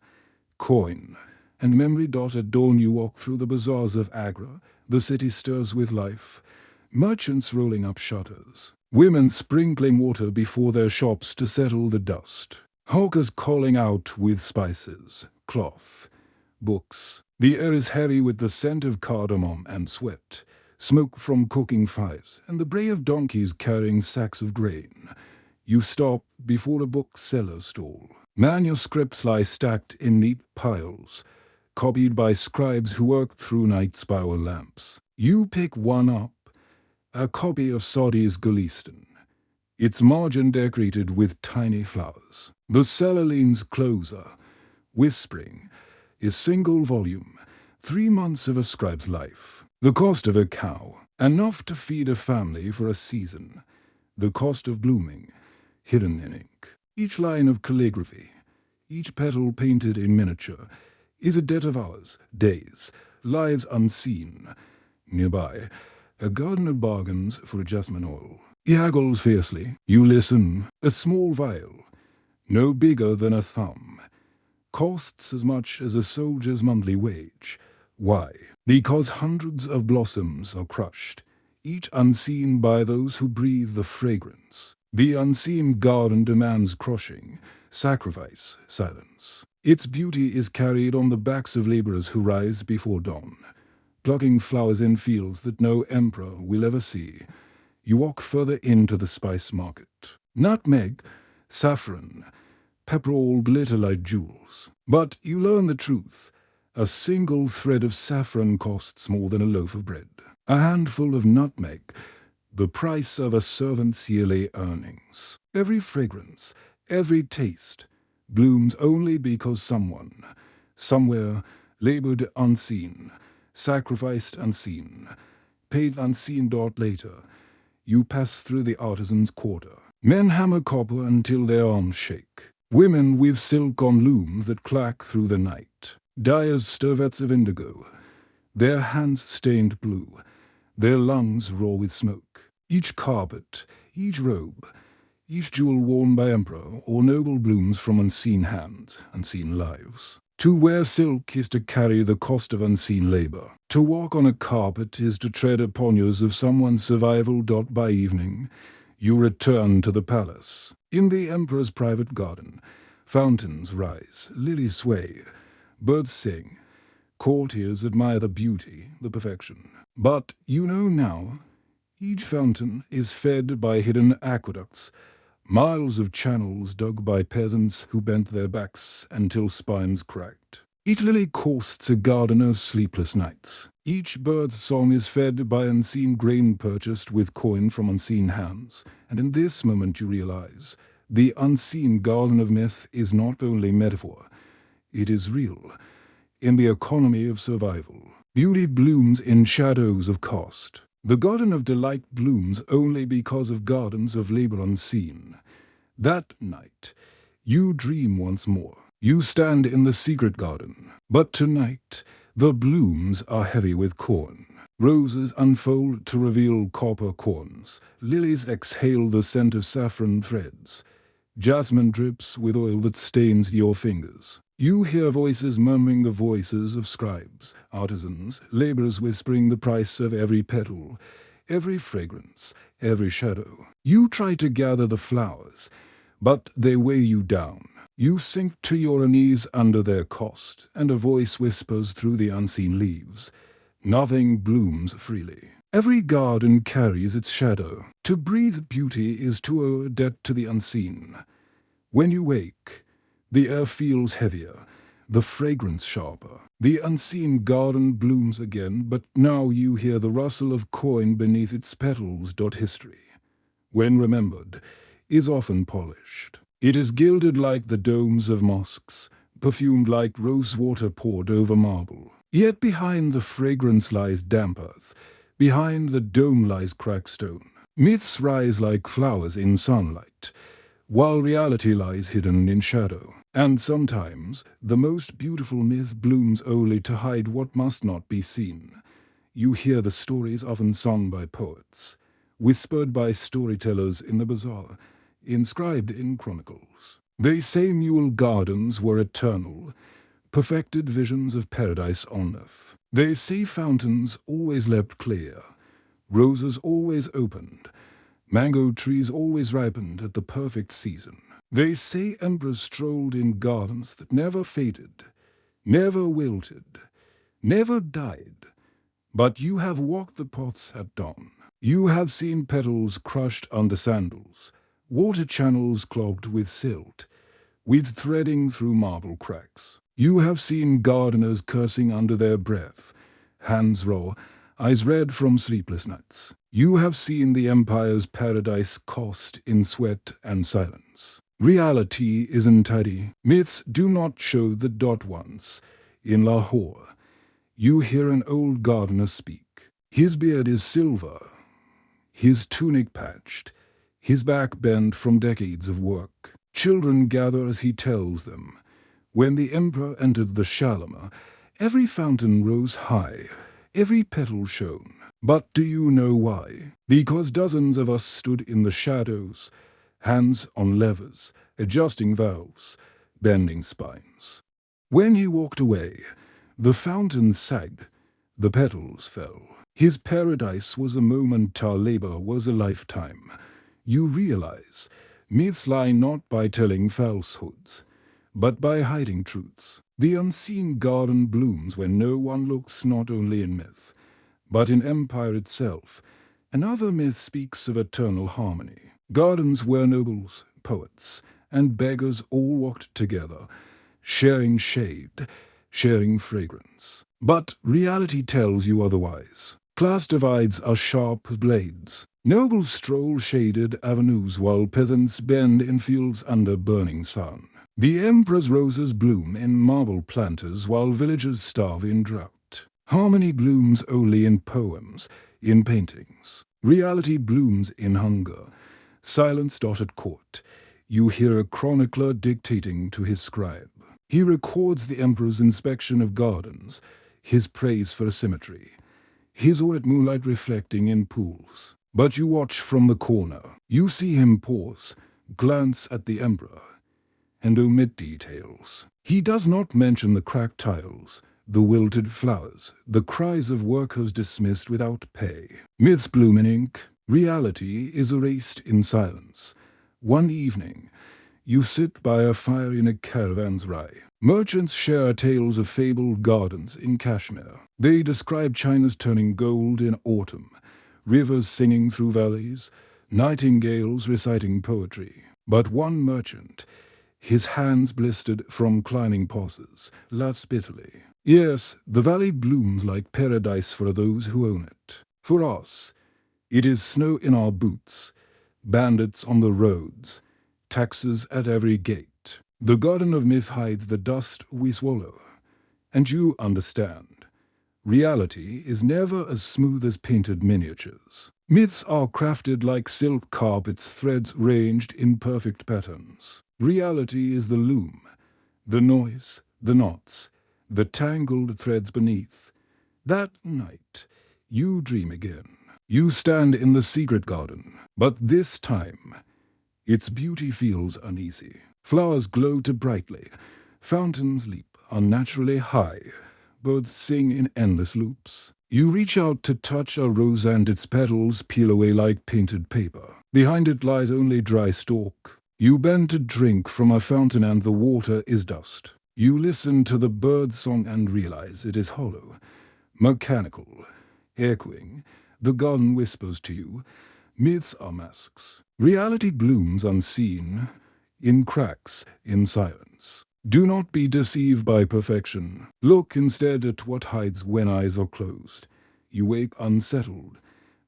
coin, and memory. At dawn you walk through the bazaars of Agra. The city stirs with life, merchants rolling up shutters, women sprinkling water before their shops to settle the dust, hawkers calling out with spices, cloth, books. The air is heavy with the scent of cardamom and sweat, smoke from cooking fires, and the bray of donkeys carrying sacks of grain. You stop before a bookseller's stall. Manuscripts lie stacked in neat piles, copied by scribes who worked through night's spiral lamps. You pick one up, a copy of Saudi's Gulistan, its margin decorated with tiny flowers. The seller leans closer, whispering, a single volume, 3 months of a scribe's life. The cost of a cow, enough to feed a family for a season. The cost of blooming, hidden in ink. Each line of calligraphy, each petal painted in miniature, is a debt of hours, days, lives unseen. Nearby, a gardener bargains for a jasmine oil. He haggles fiercely. You listen. A small vial, no bigger than a thumb, costs as much as a soldier's monthly wage. Why? Because hundreds of blossoms are crushed, each unseen by those who breathe the fragrance. The unseen garden demands crushing, sacrifice, silence. Its beauty is carried on the backs of laborers who rise before dawn, plucking flowers in fields that no emperor will ever see. You walk further into the spice market. Nutmeg, saffron, pepper all glitter like jewels. But you learn the truth. A single thread of saffron costs more than a loaf of bread. A handful of nutmeg, the price of a servant's yearly earnings. Every fragrance, every taste, blooms only because someone, somewhere, labored unseen, sacrificed unseen, paid unseen. Later, you pass through the artisan's quarter. Men hammer copper until their arms shake. Women weave silk on looms that clack through the night. Dyers stir vats of indigo, their hands stained blue, their lungs raw with smoke. Each carpet, each robe, each jewel worn by emperor or noble blooms from unseen hands, unseen lives. To wear silk is to carry the cost of unseen labor. To walk on a carpet is to tread upon years of someone's survival. By evening, you return to the palace. In the emperor's private garden, fountains rise, lilies sway, birds sing, courtiers admire the beauty, the perfection. But you know now, each fountain is fed by hidden aqueducts, miles of channels dug by peasants who bent their backs until spines cracked. Each lily costs a gardener's sleepless nights. Each bird's song is fed by unseen grain purchased with coin from unseen hands. And in this moment you realize, the unseen garden of myth is not only metaphor, it is real. In the economy of survival, beauty blooms in shadows of cost. The garden of delight blooms only because of gardens of labor unseen. That night, you dream once more. You stand in the secret garden. But tonight, the blooms are heavy with corn. Roses unfold to reveal copper corns. Lilies exhale the scent of saffron threads. Jasmine drips with oil that stains your fingers. You hear voices murmuring the voices of scribes, artisans, laborers whispering the price of every petal, every fragrance, every shadow. You try to gather the flowers, but they weigh you down. You sink to your knees under their cost, and a voice whispers through the unseen leaves. Nothing blooms freely. Every garden carries its shadow. To breathe beauty is to owe a debt to the unseen. When you wake, the air feels heavier, the fragrance sharper. The unseen garden blooms again, but now you hear the rustle of coin beneath its petals. History, when remembered, is often polished. It is gilded like the domes of mosques, perfumed like rose water poured over marble. Yet behind the fragrance lies damp earth, behind the dome lies cracked stone. Myths rise like flowers in sunlight, while reality lies hidden in shadow. And sometimes the most beautiful myth blooms only to hide what must not be seen. You hear the stories often sung by poets, whispered by storytellers in the bazaar, inscribed in chronicles. They say Mughal gardens were eternal, perfected visions of paradise on earth. They say fountains always leapt clear, roses always opened, mango trees always ripened at the perfect season. They say emperors strolled in gardens that never faded, never wilted, never died. But you have walked the paths at dawn. You have seen petals crushed under sandals, water channels clogged with silt, weeds threading through marble cracks. You have seen gardeners cursing under their breath, hands raw, eyes red from sleepless nights. You have seen the empire's paradise cost in sweat and silence. Reality is untidy. Myths do not show the dot once. In Lahore, you hear an old gardener speak. His beard is silver, his tunic patched, his back bent from decades of work. Children gather as he tells them. When the emperor entered the Shalimar, every fountain rose high, every petal shone. But do you know why? Because dozens of us stood in the shadows, hands on levers, adjusting valves, bending spines. When he walked away, the fountain sagged, the petals fell. His paradise was a moment, our labor was a lifetime. You realize, myths lie not by telling falsehoods, but by hiding truths. The unseen garden blooms when no one looks, not only in myth, but in empire itself. Another myth speaks of eternal harmony. Gardens where nobles, poets, and beggars all walked together, sharing shade, sharing fragrance. But reality tells you otherwise. Class divides are sharp as blades. Nobles stroll shaded avenues while peasants bend in fields under burning sun. The emperor's roses bloom in marble planters while villagers starve in drought. Harmony blooms only in poems, in paintings. Reality blooms in hunger. Silence at court. You hear a chronicler dictating to his scribe. He records the emperor's inspection of gardens, his praise for symmetry, his awe at moonlight reflecting in pools. But you watch from the corner. You see him pause, glance at the emperor, and omit details. He does not mention the cracked tiles, the wilted flowers, the cries of workers dismissed without pay. Myths bloom in ink. Reality is erased in silence. One evening, you sit by a fire in a caravanserai. Merchants share tales of fabled gardens in Kashmir. They describe China's turning gold in autumn, rivers singing through valleys, nightingales reciting poetry. But one merchant, his hands blistered from climbing pauses, laughs bitterly. Yes, the valley blooms like paradise for those who own it. For us, it is snow in our boots, bandits on the roads, taxes at every gate. The garden of myth hides the dust we swallow. And you understand. Reality is never as smooth as painted miniatures. Myths are crafted like silk carpets, threads ranged in perfect patterns. Reality is the loom, the noise, the knots, the tangled threads beneath. That night, you dream again. You stand in the secret garden, but this time, its beauty feels uneasy. Flowers glow too brightly, fountains leap unnaturally high, birds sing in endless loops. You reach out to touch a rose and its petals peel away like painted paper. Behind it lies only dry stalk. You bend to drink from a fountain and the water is dust. You listen to the bird's song and realize it is hollow, mechanical, echoing. The garden whispers to you. Myths are masks. Reality blooms unseen, in cracks, in silence. Do not be deceived by perfection. Look instead at what hides when eyes are closed. You wake unsettled.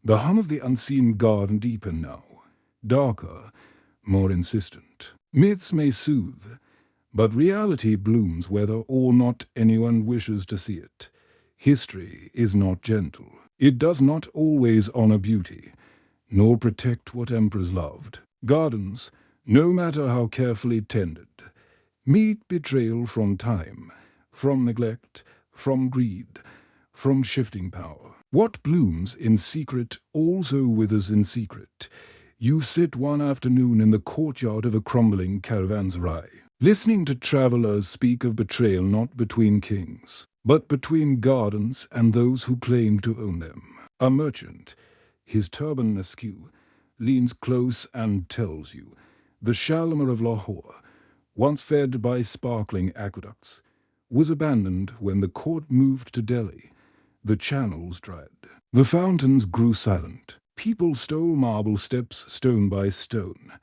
The hum of the unseen garden deepen now. Darker, more insistent. Myths may soothe, but reality blooms whether or not anyone wishes to see it. History is not gentle. It does not always honor beauty, nor protect what emperors loved. Gardens, no matter how carefully tended, meet betrayal from time, from neglect, from greed, from shifting power. What blooms in secret also withers in secret. You sit one afternoon in the courtyard of a crumbling caravanserai, listening to travelers speak of betrayal not between kings, but between gardens and those who claim to own them. A merchant, his turban askew, leans close and tells you, the Shalimar of Lahore, once fed by sparkling aqueducts, was abandoned when the court moved to Delhi. The channels dried. The fountains grew silent. People stole marble steps stone by stone,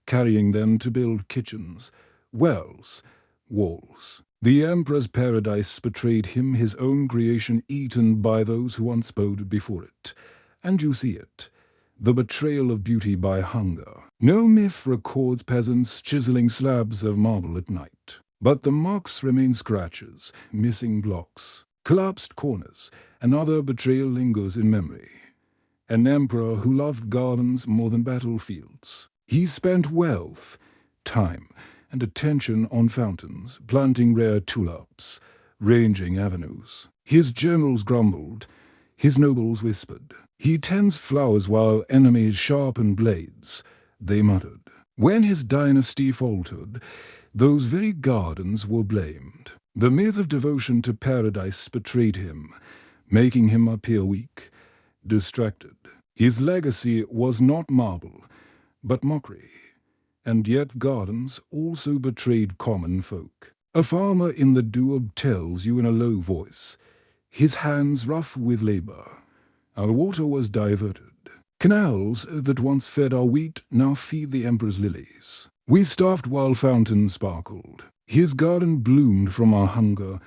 carrying them to build kitchens, wells, walls. The emperor's paradise betrayed him, his own creation eaten by those who once bowed before it. And you see it, the betrayal of beauty by hunger. No myth records peasants chiseling slabs of marble at night, but the marks remain scratches, missing blocks, collapsed corners. Another betrayal lingers in memory. An emperor who loved gardens more than battlefields. He spent wealth, time, and attention on fountains, planting rare tulips, ranging avenues. His generals grumbled, his nobles whispered. He tends flowers while enemies sharpen blades, they muttered. When his dynasty faltered, those very gardens were blamed. The myth of devotion to paradise betrayed him, making him appear weak, distracted. His legacy was not marble, but mockery. And yet gardens also betrayed common folk. A farmer in the Doab tells you in a low voice, his hands rough with labor. Our water was diverted. Canals that once fed our wheat now feed the emperor's lilies. We starved while fountains sparkled. His garden bloomed from our hunger.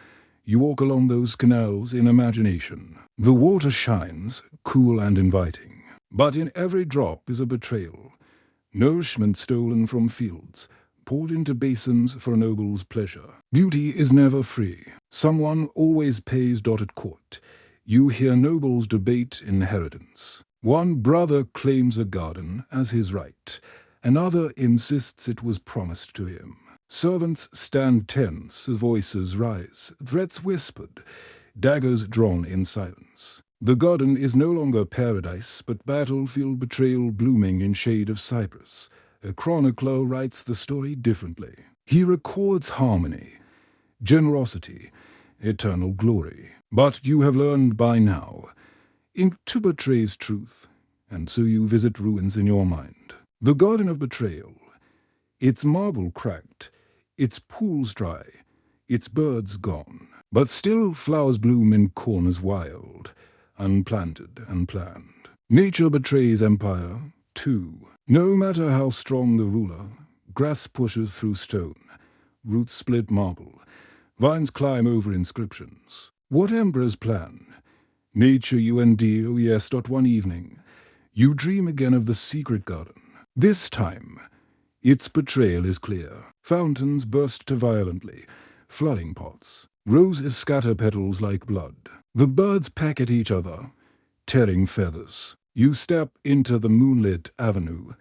You walk along those canals in imagination. The water shines, cool and inviting. But in every drop is a betrayal. Nourishment stolen from fields, poured into basins for a noble's pleasure. Beauty is never free. Someone always pays at court. You hear nobles debate inheritance. One brother claims a garden as his right. Another insists it was promised to him. Servants stand tense as voices rise, threats whispered, daggers drawn in silence. The garden is no longer paradise, but battlefield betrayal blooming in shade of cypress. A chronicler writes the story differently. He records harmony, generosity, eternal glory. But you have learned by now, ink betrays truth, and so you visit ruins in your mind. The garden of betrayal, its marble cracked, its pools dry, its birds gone. But still flowers bloom in corners wild, unplanted and planned. Nature betrays empire, too. No matter how strong the ruler, grass pushes through stone, roots split marble, vines climb over inscriptions. What emperors plan? Nature you endear, yes, not one evening. You dream again of the secret garden. This time, its betrayal is clear. Fountains burst violently, flooding pots. Roses scatter petals like blood. The birds peck at each other, tearing feathers. You step into the moonlit avenue,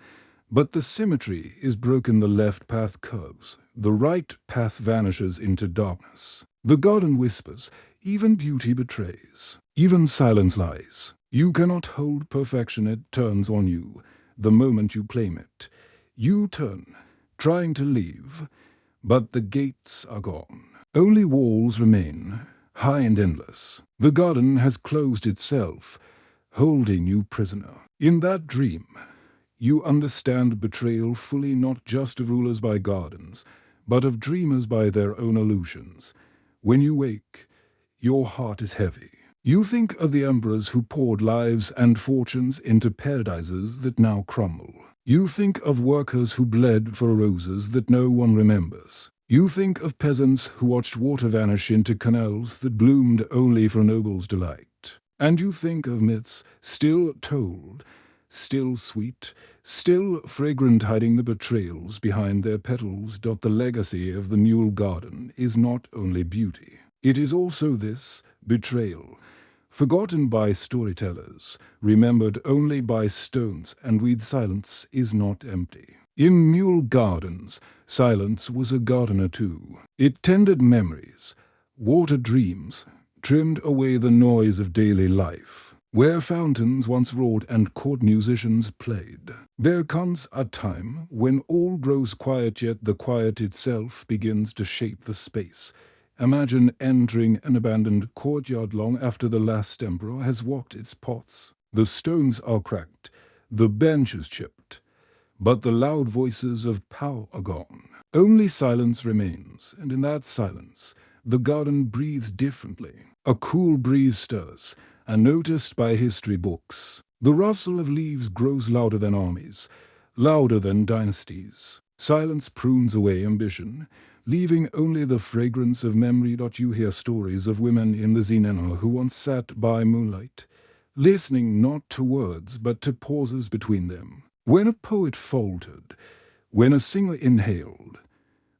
but the symmetry is broken. The left path curves. The right path vanishes into darkness. The garden whispers, even beauty betrays. Even silence lies. You cannot hold perfection, it turns on you. The moment you claim it, you turn, trying to leave, but the gates are gone. Only walls remain, high and endless. The garden has closed itself, holding you prisoner. In that dream, you understand betrayal fully, not just of rulers by gardens, but of dreamers by their own illusions. When you wake, your heart is heavy. You think of the emperors who poured lives and fortunes into paradises that now crumble. You think of workers who bled for roses that no one remembers. You think of peasants who watched water vanish into canals that bloomed only for nobles' delight. And you think of myths still told, still sweet, still fragrant, hiding the betrayals behind their petals. The legacy of the Mule Garden is not only beauty. It is also this betrayal, forgotten by storytellers, remembered only by stones, and with silence is not empty. In Mule Gardens, silence was a gardener too. It tended memories, watered dreams, trimmed away the noise of daily life. Where fountains once roared and court musicians played, there comes a time when all grows quiet, yet the quiet itself begins to shape the space. Imagine entering an abandoned courtyard long after the last emperor has walked its pots. The stones are cracked, the benches chipped, but the loud voices of power are gone. Only silence remains, and in that silence, the garden breathes differently. A cool breeze stirs, unnoticed by history books. The rustle of leaves grows louder than armies, louder than dynasties. Silence prunes away ambition, leaving only the fragrance of memory. You hear stories of women in the Zenana who once sat by moonlight, listening not to words but to pauses between them. When a poet faltered, when a singer inhaled,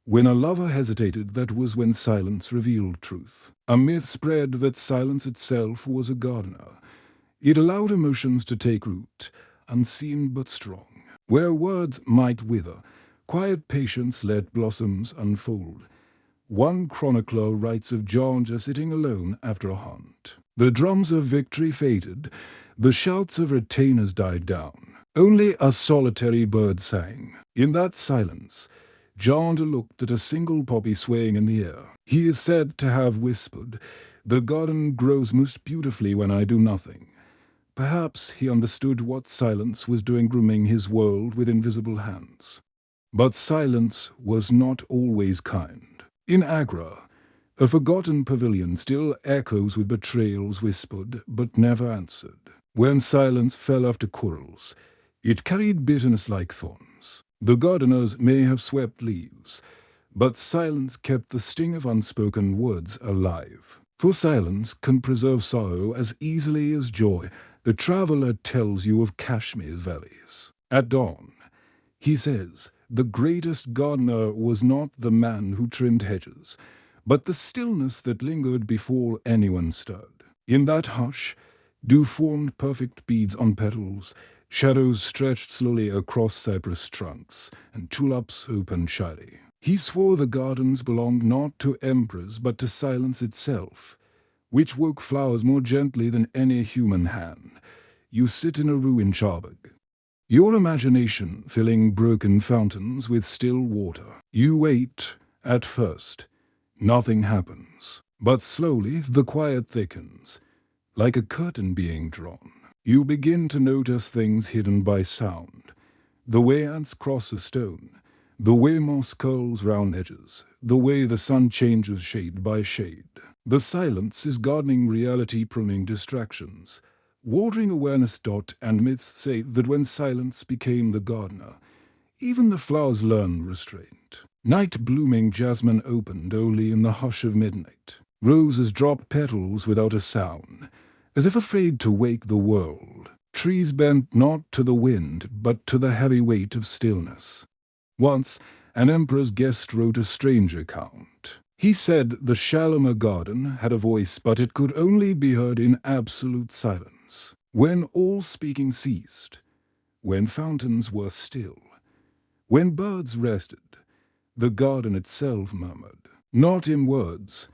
when a lover hesitated, that was when silence revealed truth. A myth spread that silence itself was a gardener. It allowed emotions to take root, unseen but strong. Where words might wither, quiet patience let blossoms unfold. One chronicler writes of Georgia sitting alone after a hunt. The drums of victory faded, the shouts of retainers died down. Only a solitary bird sang. In that silence, Georgia looked at a single poppy swaying in the air. He is said to have whispered, "The garden grows most beautifully when I do nothing." Perhaps he understood what silence was doing, grooming his world with invisible hands. But silence was not always kind. In Agra, a forgotten pavilion still echoes with betrayals whispered but never answered. When silence fell after quarrels, it carried bitterness like thorns. The gardeners may have swept leaves, but silence kept the sting of unspoken words alive. For silence can preserve sorrow as easily as joy. The traveler tells you of Kashmir's valleys. At dawn, he says, the greatest gardener was not the man who trimmed hedges, but the stillness that lingered before anyone stirred. In that hush, dew formed perfect beads on petals, shadows stretched slowly across cypress trunks, and tulips opened shyly. He swore the gardens belonged not to emperors but to silence itself, which woke flowers more gently than any human hand. You sit in a ruined charbag, your imagination filling broken fountains with still water. You wait. At first, nothing happens. But slowly the quiet thickens, like a curtain being drawn. You begin to notice things hidden by sound. The way ants cross a stone, The way moss curls round edges, the way the sun changes shade by shade. The silence is gardening reality, pruning distractions, watering awareness. And myths say that when silence became the gardener, even the flowers learned restraint. Night blooming jasmine opened only in the hush of midnight. Roses dropped petals without a sound, as if afraid to wake the world. Trees bent not to the wind, but to the heavy weight of stillness. Once, an emperor's guest wrote a strange account. He said the Shalimar garden had a voice, but it could only be heard in absolute silence. When all speaking ceased, when fountains were still, when birds rested, the garden itself murmured, not in words,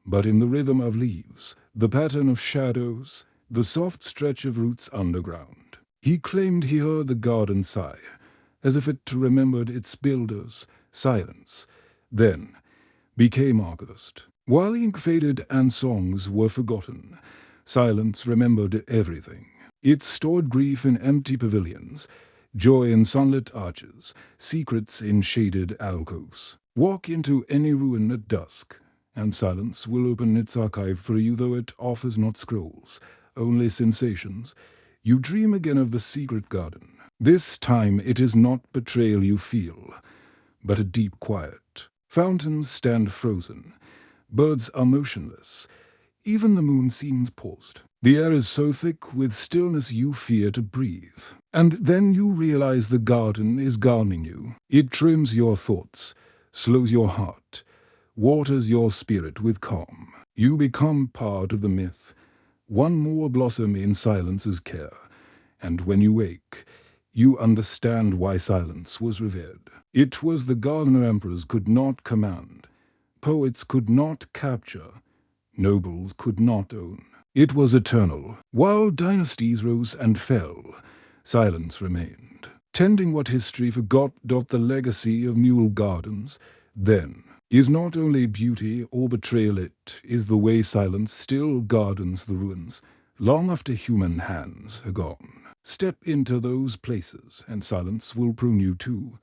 but in the rhythm of leaves, the pattern of shadows, the soft stretch of roots underground. He claimed he heard the garden sigh, as if it remembered its builder's silence, then became August. While ink faded and songs were forgotten, silence remembered everything. It stored grief in empty pavilions, joy in sunlit arches, secrets in shaded alcoves. Walk into any ruin at dusk, and silence will open its archive for you, though it offers not scrolls, only sensations. You dream again of the secret garden. This time it is not betrayal you feel, but a deep quiet. Fountains stand frozen. Birds are motionless. Even the moon seems paused. The air is so thick with stillness you fear to breathe. And then you realize the garden is gardening you. It trims your thoughts, slows your heart, waters your spirit with calm. You become part of the myth, one more blossom in silence's care. And when you wake, you understand why silence was revered. It was the gardener emperors could not command, poets could not capture, nobles could not own. It was eternal. While dynasties rose and fell, silence remained, tending what history forgot. The legacy of Mughal gardens, then, is not only beauty or betrayal, it is the way silence still gardens the ruins, long after human hands are gone. Step into those places, and silence will prune you too,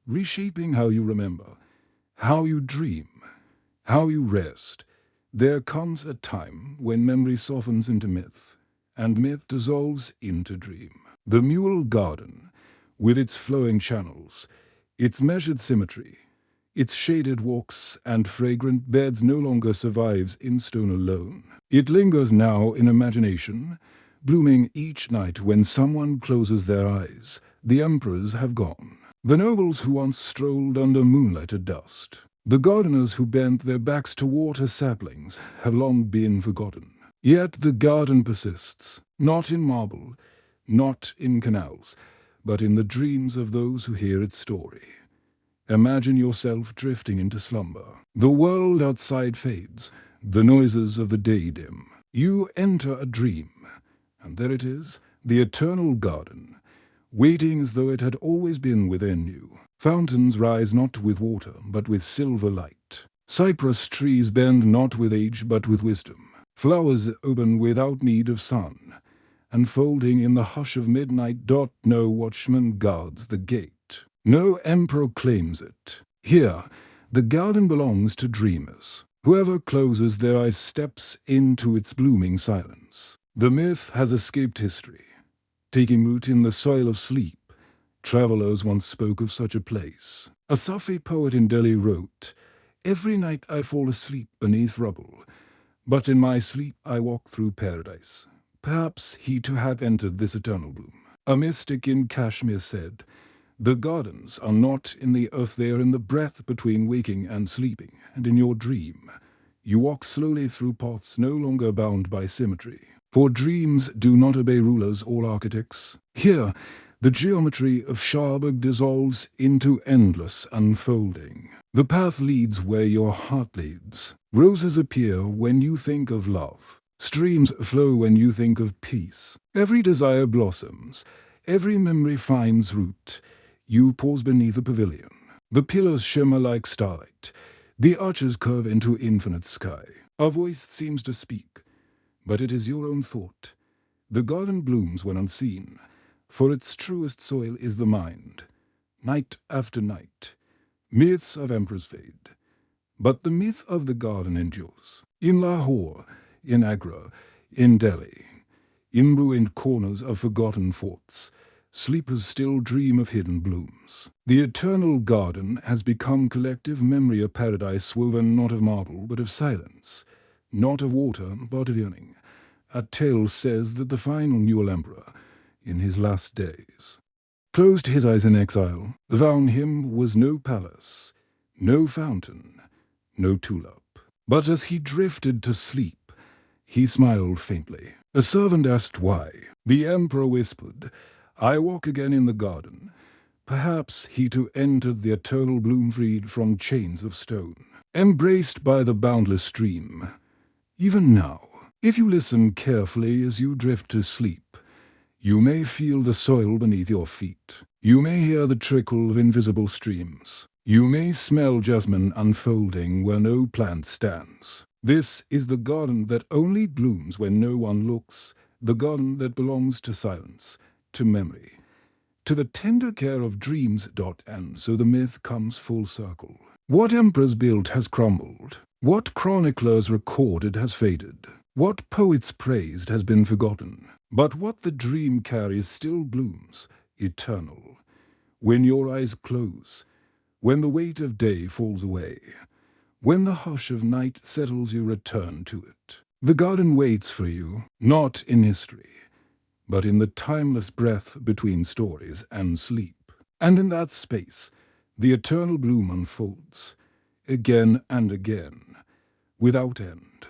reshaping how you remember, how you dream, how you rest. There comes a time when memory softens into myth, and myth dissolves into dream. The Mughal garden, with its flowing channels, its measured symmetry, its shaded walks and fragrant beds, no longer survives in stone alone. It lingers now in imagination, blooming each night when someone closes their eyes. The emperors have gone. The nobles who once strolled under moonlight at dusk, the gardeners who bent their backs to water saplings, have long been forgotten. Yet the garden persists, not in marble, not in canals, but in the dreams of those who hear its story. Imagine yourself drifting into slumber. The world outside fades, the noises of the day dim. You enter a dream, and there it is, the eternal garden, waiting as though it had always been within you. Fountains rise not with water, but with silver light. Cypress trees bend not with age, but with wisdom. Flowers open without need of sun, unfolding in the hush of midnight. No watchman guards the gate. No emperor claims it. Here, the garden belongs to dreamers. Whoever closes their eyes steps into its blooming silence. The myth has escaped history, taking root in the soil of sleep. Travelers once spoke of such a place. A Sufi poet in Delhi wrote, "Every night I fall asleep beneath rubble, but in my sleep I walk through paradise." Perhaps he too had entered this eternal bloom. A mystic in Kashmir said, "The gardens are not in the earth, they are in the breath between waking and sleeping, and in your dream. You walk slowly through paths no longer bound by symmetry. For dreams do not obey rulers or architects. Here, the geometry of Shahberg dissolves into endless unfolding. The path leads where your heart leads. Roses appear when you think of love. Streams flow when you think of peace. Every desire blossoms. Every memory finds root. You pause beneath a pavilion. The pillars shimmer like starlight. The arches curve into infinite sky. A voice seems to speak, but it is your own thought. The garden blooms when unseen, for its truest soil is the mind. Night after night, Myths of emperors fade, but the myth of the garden endures. In Lahore, in Agra, in Delhi, in ruined corners of forgotten forts, sleepers still dream of hidden blooms. The eternal garden has become collective memory, a paradise woven not of marble but of silence, not of water but of yearning. A tale says that the final Mughal emperor, in his last days, closed his eyes in exile. Around him was no palace, no fountain, no tulip. But as he drifted to sleep, he smiled faintly. A servant asked why. The emperor whispered, "I walk again in the garden." Perhaps he too entered the eternal bloom, freed from chains of stone, embraced by the boundless stream. Even now, if you listen carefully as you drift to sleep, you may feel the soil beneath your feet. You may hear the trickle of invisible streams. You may smell jasmine unfolding where no plant stands. This is the garden that only blooms when no one looks, the garden that belongs to silence, to memory, to the tender care of dreams. And so the myth comes full circle. What emperors built has crumbled. What chroniclers recorded has faded. What poets praised has been forgotten. But what the dream carries still blooms, eternal. When your eyes close, when the weight of day falls away, when the hush of night settles, you return to it. The garden waits for you, not in history, but in the timeless breath between stories and sleep. And in that space, the eternal bloom unfolds, again and again, without end.